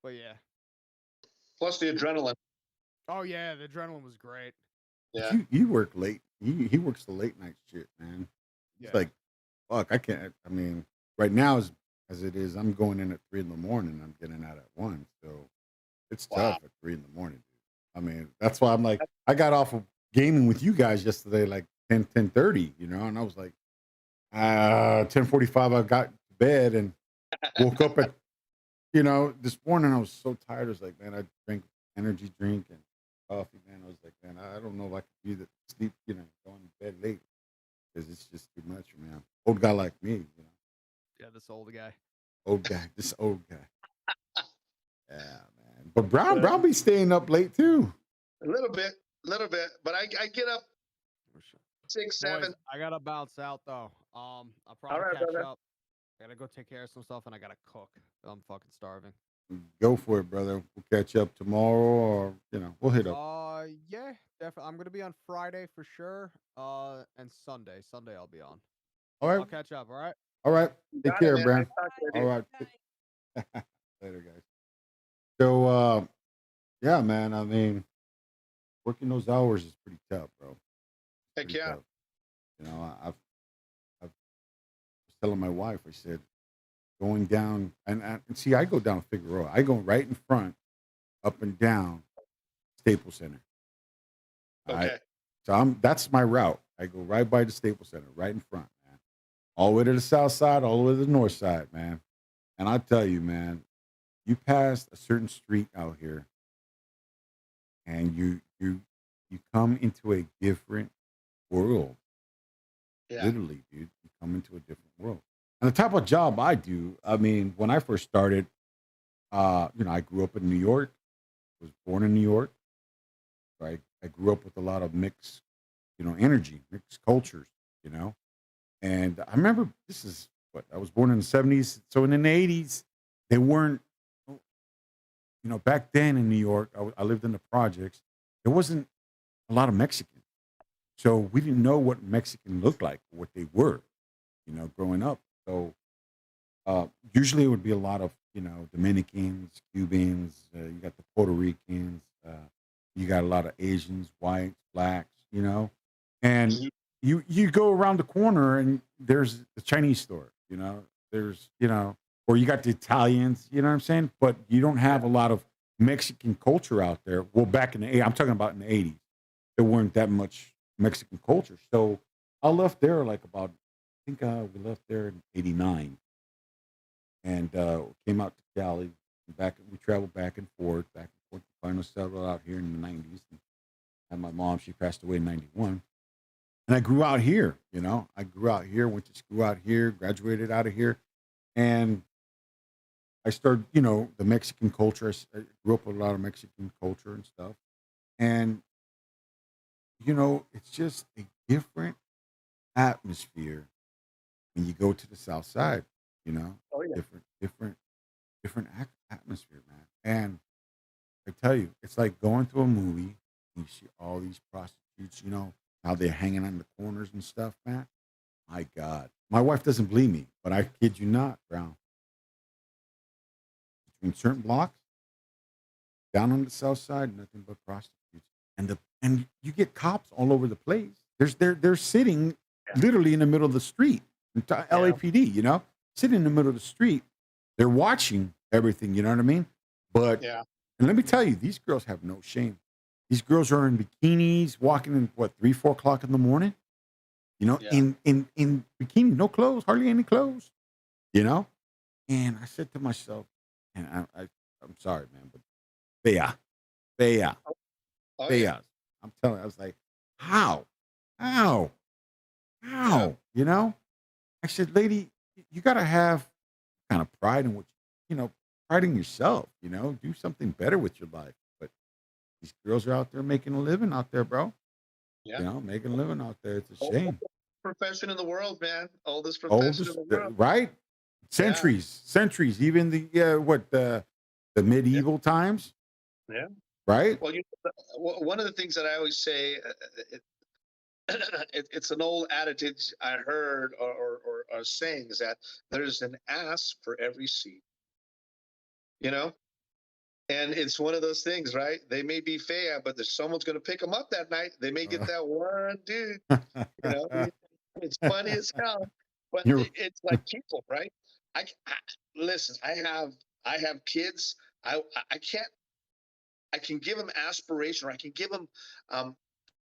But yeah. Plus the adrenaline. Oh yeah, the adrenaline was great. Yeah. You work late. He works the late night shit, man. It's like, fuck, I can't. I mean, right now as it is, I'm going in at 3 a.m. I'm getting out at 1, so it's tough at 3 a.m. I mean, that's why I'm like, I got off of gaming with you guys yesterday, like 10:30, you know, and I was like, 10:45, I got to bed and woke up at, this morning I was so tired. I was like, man, I drank energy drink and coffee, man. I was like, man, I don't know if I could sleep, going to bed late because it's just too much, man. Old guy old guy. Old guy, this old guy. Yeah, man. But Brown be staying up late too. A little bit, but I get up For sure. 6, Boys, 7. I gotta bounce out though. I'll All probably right, catch brother. up. I gotta go take care of some stuff, and I gotta cook. I'm fucking starving. Go for it, brother. We'll catch up tomorrow, or we'll hit up. Yeah, definitely. I'm gonna be on Friday for sure. And Sunday. Sunday I'll be on. All right. I'll catch up. All right. All right. Take Got it, care, man. Brown. Nice talking to All you. right. Later, guys. So, yeah, man. I mean, working those hours is pretty tough, bro. Heck Pretty yeah. tough. I was telling my wife. I said, going down, and see, I go down Figueroa. I go right in front, up and down Staples Center. Okay. So that's my route. I go right by the Staples Center, right in front, man. All the way to the south side, all the way to the north side, man. And I tell you, man, you pass a certain street out here, and you come into a different world. Yeah. Literally, dude, you come into a different world. And the type of job I do, I mean, when I first started, I grew up in New York, was born in New York. Right? I grew up with a lot of mixed, energy, mixed cultures, And I remember I was born in the 70s. So in the 80s, they weren't, back then in New York, I lived in the projects. There wasn't a lot of Mexicans. So we didn't know what Mexican looked like, what they were, growing up. So usually it would be a lot of, Dominicans, Cubans, you got the Puerto Ricans, you got a lot of Asians, whites, blacks, and you go around the corner and there's the Chinese store, there's, or you got the Italians, you know what I'm saying? But you don't have a lot of Mexican culture out there. Well, back in the 80s, I'm talking about in the 80s, there weren't that much Mexican culture. So I left there I think we left there in 89 and came out to Cali. We traveled back and forth. Finally settled out here in the 90s. And my mom, she passed away in 91. And I grew out here, I grew out here, went to school out here, graduated out of here. And I started, the Mexican culture. I grew up with a lot of Mexican culture and stuff. And, it's just a different atmosphere when you go to the South Side, Oh, yeah. different atmosphere, man. And I tell you, it's like going to a movie. You see all these prostitutes, how they're hanging on the corners and stuff, man. My God. My wife doesn't believe me, but I kid you not, Brown. Between certain blocks, down on the south side, nothing but prostitutes. And you get cops all over the place. They're sitting literally in the middle of the street. LAPD, sitting in the middle of the street. They're watching everything, you know what I mean? But and let me tell you, these girls have no shame. These girls are in bikinis, walking in 3, 4 o'clock in the morning. In bikini, no clothes, hardly any clothes. And I said to myself, and I'm sorry, man, but Bea. I'm telling you, I was like, how? I said, lady, you got to have kind of pride in what, pride in yourself, do something better with your life. But these girls are out there making a living out there, bro. Yeah. Making a living out there. It's a shame. Profession in the world, man. Oldest profession in the world. Right? Centuries. Even the medieval times. Yeah. Right? Well, one of the things that I always say, it's an old adage I heard or saying is that there's an ass for every seat. And it's one of those things, right? They may be fair, but there's someone's going to pick them up that night. They may get that one dude. It's funny as hell, but it's like people, right? Listen. I have kids. I can give them aspiration, or I can give them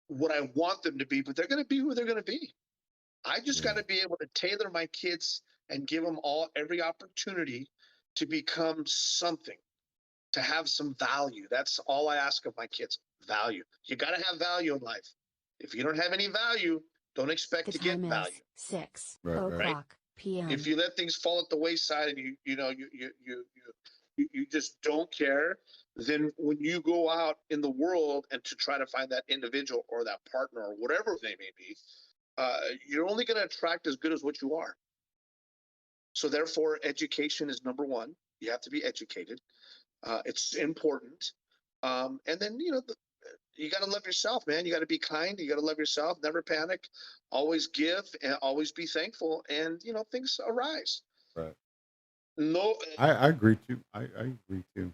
what I want them to be, but they're going to be who they're going to be. I just got to be able to tailor my kids and give them every opportunity to become something, to have some value. That's all I ask of my kids. Value. You got to have value in life. If you don't have any value, don't expect to get value. 6 Right. o'clock. p.m. If you let things fall at the wayside and you just don't care, then when you go out in the world and to try to find that individual or that partner or whatever they may be, you're only going to attract as good as what you are. So therefore, education is number one. You have to be educated. It's important. And then, you got to love yourself, man. You got to be kind. You got to love yourself. Never panic. Always give and always be thankful. And, things arise. Right. No, I agree too. I agree too.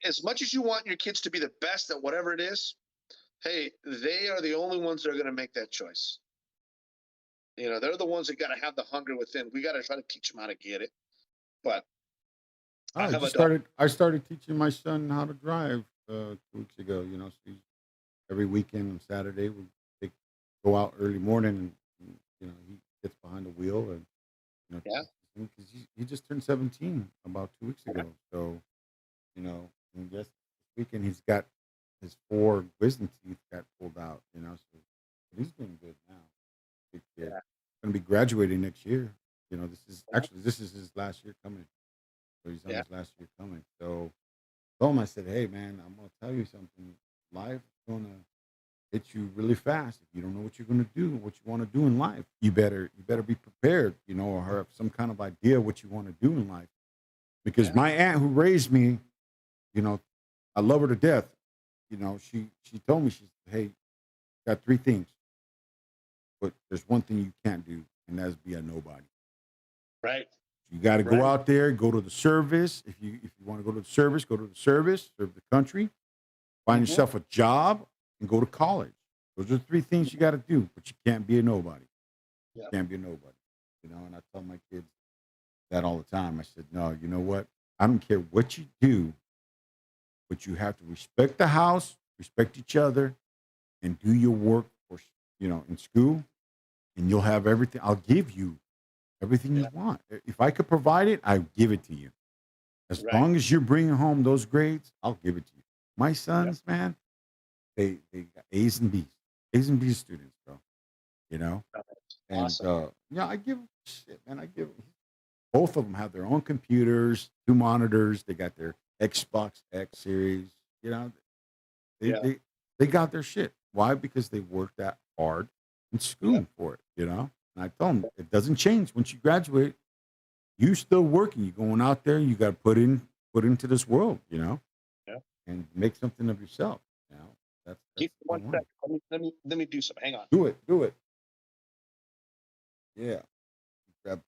as much as you want your kids to be the best at whatever it is, hey, they are the only ones that are going to make that choice. They're the ones that got to have the hunger within. We got to try to teach them how to get it. But I started teaching my son how to drive 2 weeks ago. So every weekend on Saturday we go out early morning and he gets behind the wheel and yeah, because he just turned 17 about 2 weeks ago. So and yes, this weekend he's got his 4 wisdom teeth got pulled out. So he's doing good now. Big kid. Yeah. Going to be graduating next year. This is his last year coming. So he's on his last year coming. So I told him, I said, hey man, I'm gonna tell you something. Life is gonna hit you really fast. If you don't know what you're gonna do, what you want to do in life, you better be prepared, or have some kind of idea what you want to do in life. Because my aunt who raised me, I love her to death. She told me, she said, hey, got 3 things. But there's one thing you can't do, and that's be a nobody. Right. You got to go out there, go to the service. If you want to go to the service, serve the country, find yourself a job, and go to college. Those are 3 things you got to do, but you can't be a nobody. You can't be a nobody. And I tell my kids that all the time. I said, no, you know what? I don't care what you do, but you have to respect the house, respect each other, and do your work for in school, and you'll have everything. I'll give you everything you want. If I could provide it, I give it to you. As long as you're bringing home those grades, I'll give it to you. My sons, man, they got A's and B's students, bro. And awesome. I give shit, man. I give both of them have their own computers, 2 monitors. They got their Xbox X series. They got their shit. Why? Because they worked that hard in school for it. And I told them it doesn't change once you graduate. You still working. You're going out there. You got to put into this world. And make something of yourself. That's Keep 1 second. Let me do something. Hang on. Do it. Yeah. Grab.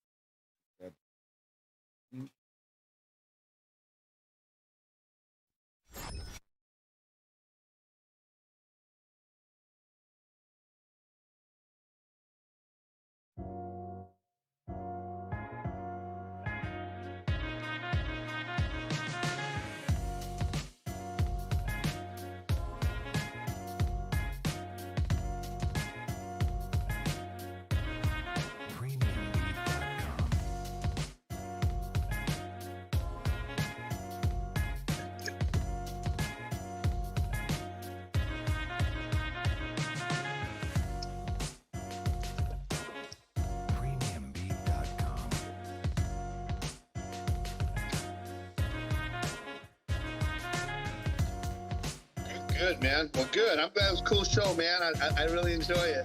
Good, man. Well, good. I'm glad it was a cool show, man. I really enjoy it.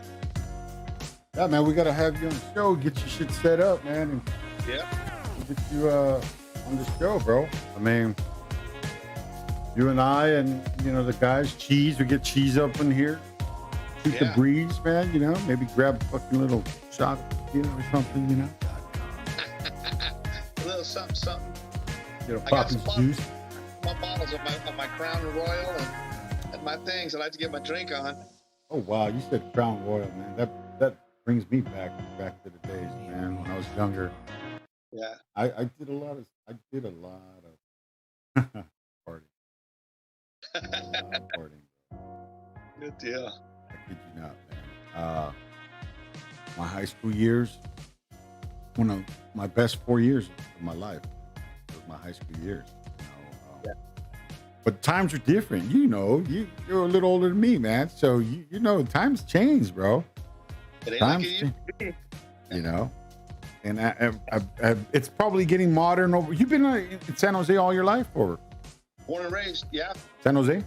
Yeah, man, we got to have you on the show, get your shit set up, man. And get you on the show, bro. I mean, you and I and, the guys, Cheese, we get Cheese up in here. Shoot the breeze, man, maybe grab a fucking little shot, or something, A little something. Pop his juice. My bottles of my Crown Royal and my things. I like to get my drink on. Oh wow, you said Crown Royal, man. That brings me back to the days, man, when I was younger. Yeah. I did a lot of partying. Good deal. I kid you not, man. My high school years, one of my best 4 years of my life was my high school years. But times are different. You're a little older than me, man. So times change, bro. It ain't times like it used to be. And it's probably getting modern over. You've been in San Jose all your life, or? Born and raised, yeah. San Jose?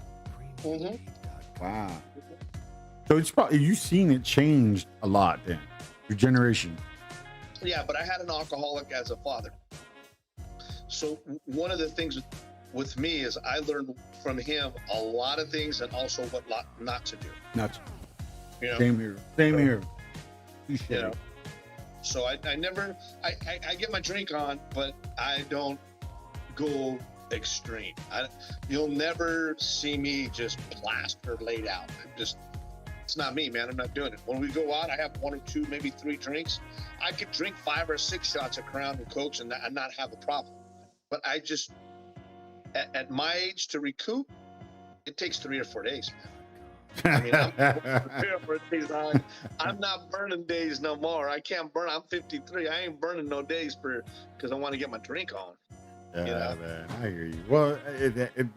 Mm-hmm. Wow. So it's probably, you've seen it change a lot then, your generation. Yeah, but I had an alcoholic as a father. So one of the things with me is I learned from him a lot of things and also what not to do. Not to. You know? Same here. Same here. You know? So I never, I get my drink on, but I don't go extreme. You'll never see me just plaster laid out. It's not me, man. I'm not doing it. When we go out, I have 1 or 2, maybe 3 drinks. I could drink 5 or 6 shots of Crown and Cokes and not have a problem. But I just, at my age, to recoup, it takes 3 or 4 days, man. I mean, I'm not burning days no more. I can't burn. I'm 53. I ain't burning no days because I want to get my drink on. Yeah, you know? man, I hear you. Well,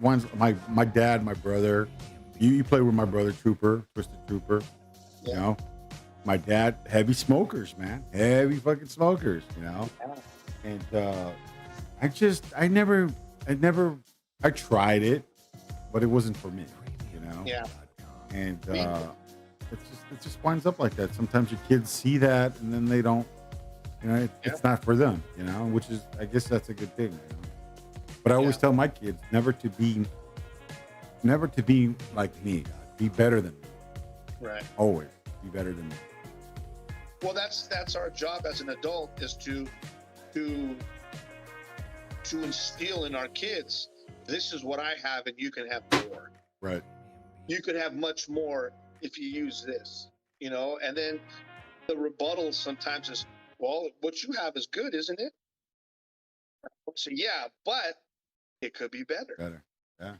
my dad, my brother. You play with my brother, Twisted Trooper. Yeah. You know, my dad, heavy smokers, man, heavy fucking smokers. You know, and I tried it, but it wasn't for me. You know. Yeah. And it just winds up like that. Sometimes your kids see that, and then they don't. You know, it's not for them. You know, which is, I guess that's a good thing. You know? But I always tell my kids never to be like me. Be better than me. Right. Always be better than me. Well, that's our job as an adult, is to instill in our kids, this is what I have and you can have more. Right. You could have much more if you use this, you know. And then the rebuttal sometimes is, well, what you have is good, isn't it? So yeah, but it could be better. Better. Yeah.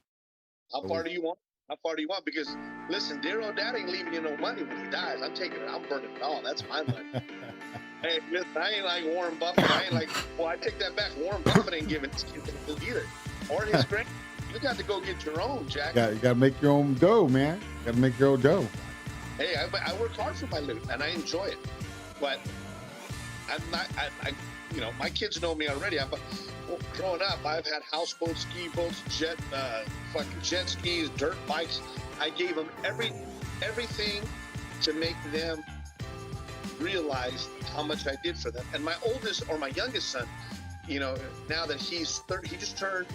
How far do you want? How far do you want? Because listen, dear old dad ain't leaving you no money when he dies. I'm burning it all. That's my money. Hey, listen, I ain't like Warren Buffett. I take that back. Warren Buffett ain't giving his kids either. Or his grand. You got to go get your own, Jack. You got to make your own dough, man. You got to make your own dough. Hey, I work hard for my loot, and I enjoy it. But I'm not. My kids know me already. Growing up, I've had houseboats, ski boats, jet skis, dirt bikes. I gave them everything to make them realize how much I did for them. And my youngest son, you know, now that he's 30, he just turned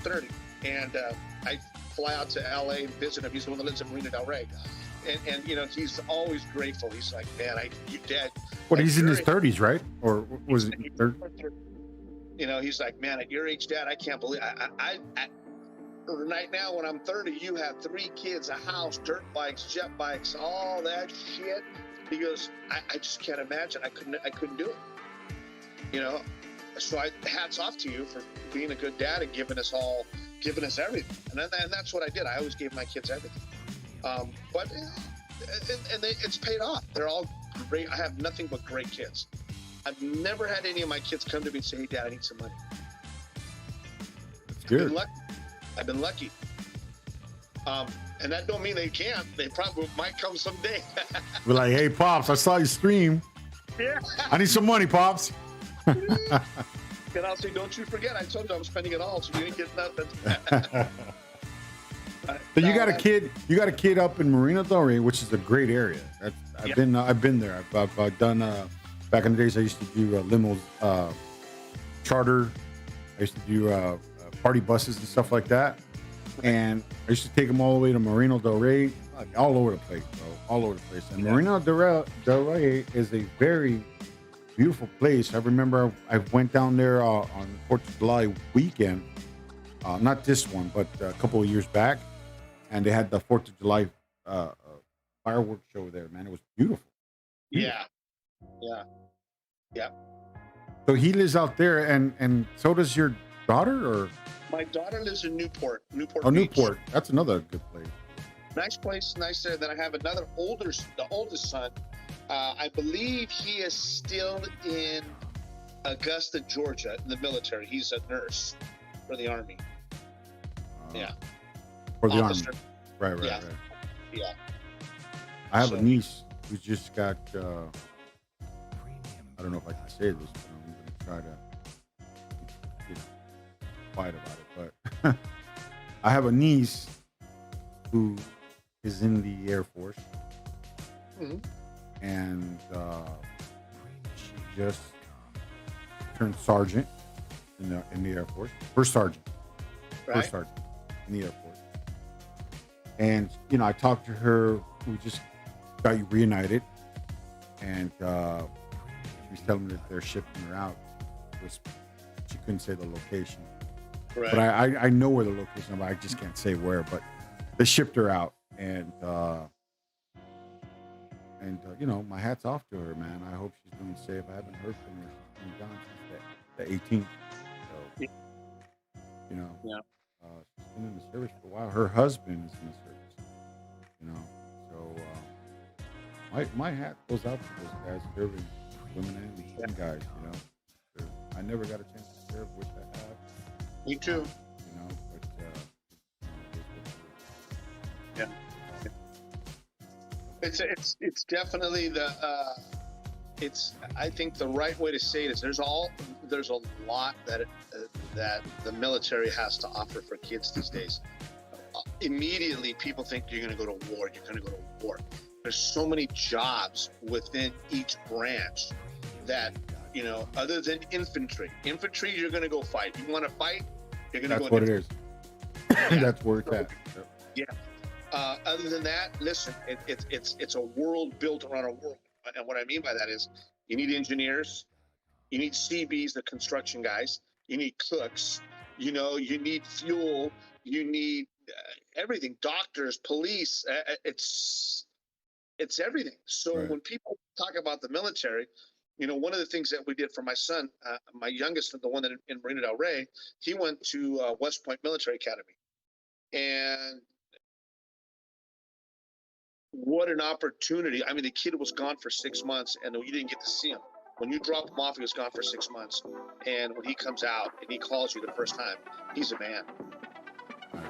30, and I fly out to LA and visit him. He's the one that lives in Marina Del Rey, and you know, he's always grateful. He's like, man, you dad. What, he's in his 30s, right? Or was it 30? You know, he's like, man, at your age, Dad, I can't believe I right now when I'm 30, you have 3 kids, a house, dirt bikes, jet bikes, all that shit. He goes, I just can't imagine. I couldn't do it. You know, so hats off to you for being a good dad and giving us everything. And that's what I did. I always gave my kids everything. It's paid off. They're all great. I have nothing but great kids. I've never had any of my kids come to me and say, hey, Dad, I need some money. That's good. I've been lucky. And that don't mean they can't. They probably might come someday. We're like, hey, Pops, I saw you stream. Yeah. I need some money, Pops. And I'll say, don't you forget, I told you I'm spending it all, so you didn't get nothing. So you got a kid up in Marina Del Rey, which is a great area. I've been there. I've done back in the days I used to do limos, charter. I used to do party buses and stuff like that. And I used to take them all the way to Marina Del Rey, all over the place, bro, all over the place. And Marina Del Rey is a very beautiful place. I remember I went down there on 4th of July weekend, not this one, but a couple of years back, and they had the 4th of July fireworks show there, man. It was beautiful. Yeah. So he lives out there, and so does your daughter, or? My daughter lives in Newport. Oh, Beach. Newport. That's another good place. Nice place, nice there. Then I have the oldest son. I believe he is still in Augusta, Georgia, in the military. He's a nurse for the Army. Yeah. For the Officer. Army. Right. Yeah. I have a niece who just got, I don't know if I can say this, but I'm going to try to, fight about it. But I have a niece who is in the Air Force, and she just turned sergeant in the Air Force. First sergeant. Right. First sergeant in the Air Force. And, I talked to her. We just got reunited. And she was telling me that they're shipping her out. She couldn't say the location. Right. But I know where the location is, but I just can't say where. But they shipped her out. And my hat's off to her, man. I hope she's doing safe. I haven't heard from her. She's been gone since the 18th. So, Yeah. She's been in the service for a while. Her husband is in the service, so my hat goes out to those guys, serving women and guys, I never got a chance to serve, wish I had. Me too. But It's definitely I think the right way to say it is there's a lot that the military has to offer for kids these days. Immediately people think you're going to go to war. There's so many jobs within each branch that, other than infantry, you're going to go fight. You want to fight, you're going to go. That's what it is. That's where it's at. Yeah. Other than that, listen, it's a world built around a world. And what I mean by that is you need engineers, you need CBs, the construction guys, you need cooks, you need fuel, you need everything, doctors, police, it's everything. So When people talk about the military, one of the things that we did for my son, my youngest, the one that in Marina Del Rey, he went to West Point Military Academy. And what an opportunity. I mean, the kid was gone for 6 months and you didn't get to see him. When you drop him off, he was gone for 6 months. And when he comes out and he calls you the first time, he's a man.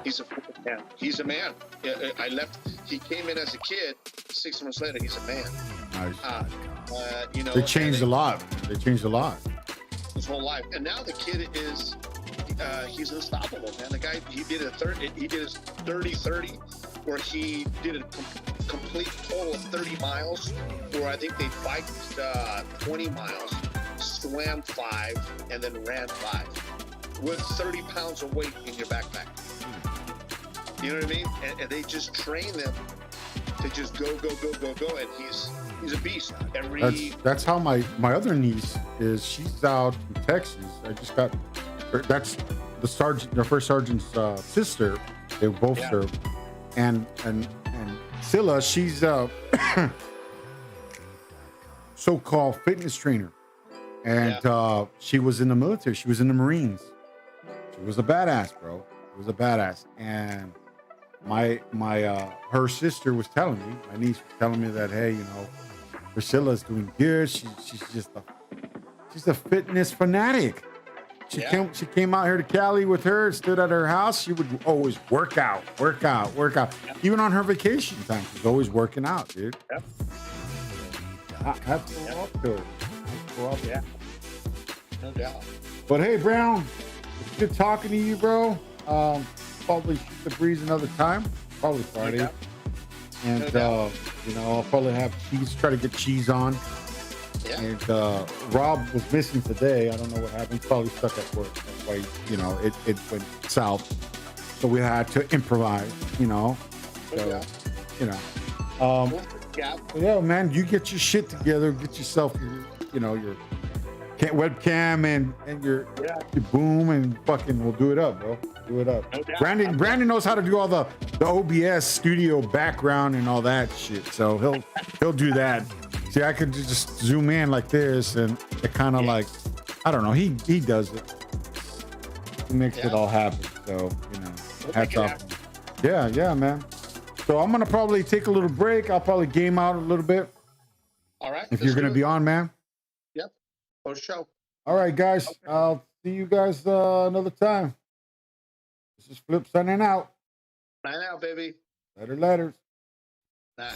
He's a man. He's a man. I left. He came in as a kid. 6 months later, he's a man. They changed a lot. They changed a lot. His whole life. And now the kid is, he's unstoppable, man. The guy, he did his 30-30, where he did a complete total of 30 miles, where I think they biked 20 miles, swam 5, and then ran 5 with 30 pounds of weight in your backpack. You know what I mean? And they just train them to just go, and he's a beast. That's how my other niece is. She's out in Texas. I just got that's the first sergeant's sister. They both serve, and Scylla, she's a so-called fitness trainer, and she was in the military. She was in the Marines. She was a badass, bro. She was a badass, and her sister was telling me, my niece was telling me that, hey, Priscilla's doing good. She's a fitness fanatic. She came out here to Cali with her, stood at her house. She would always work out. Even on her vacation time, she's always working out, dude. Yep. I have to go up to her. Yeah. No doubt. But hey, Brown, it's good talking to you, bro. Probably shoot the breeze another time. Probably Friday. Yeah. And I'll probably have cheese. Try to get cheese on. Yeah. And Rob was missing today. I don't know what happened. He's probably stuck at work. That's why it went south. So we had to improvise. Yeah, man. You get your shit together. Get yourself your webcam and your boom, and fucking we'll do it up, bro. Do it up. No Brandon knows how to do all the OBS studio background and all that shit. So he'll do that. See, I could just zoom in like this, and it kind of like, I don't know. He does it. He makes it all happen. So hats off. Yeah, man. So I'm gonna probably take a little break. I'll probably game out a little bit. All right. If you're gonna be on, man. Yep. For sure. All right, guys. Okay. I'll see you guys another time. This is Flip signing out. Sign out, baby. Later. Nice.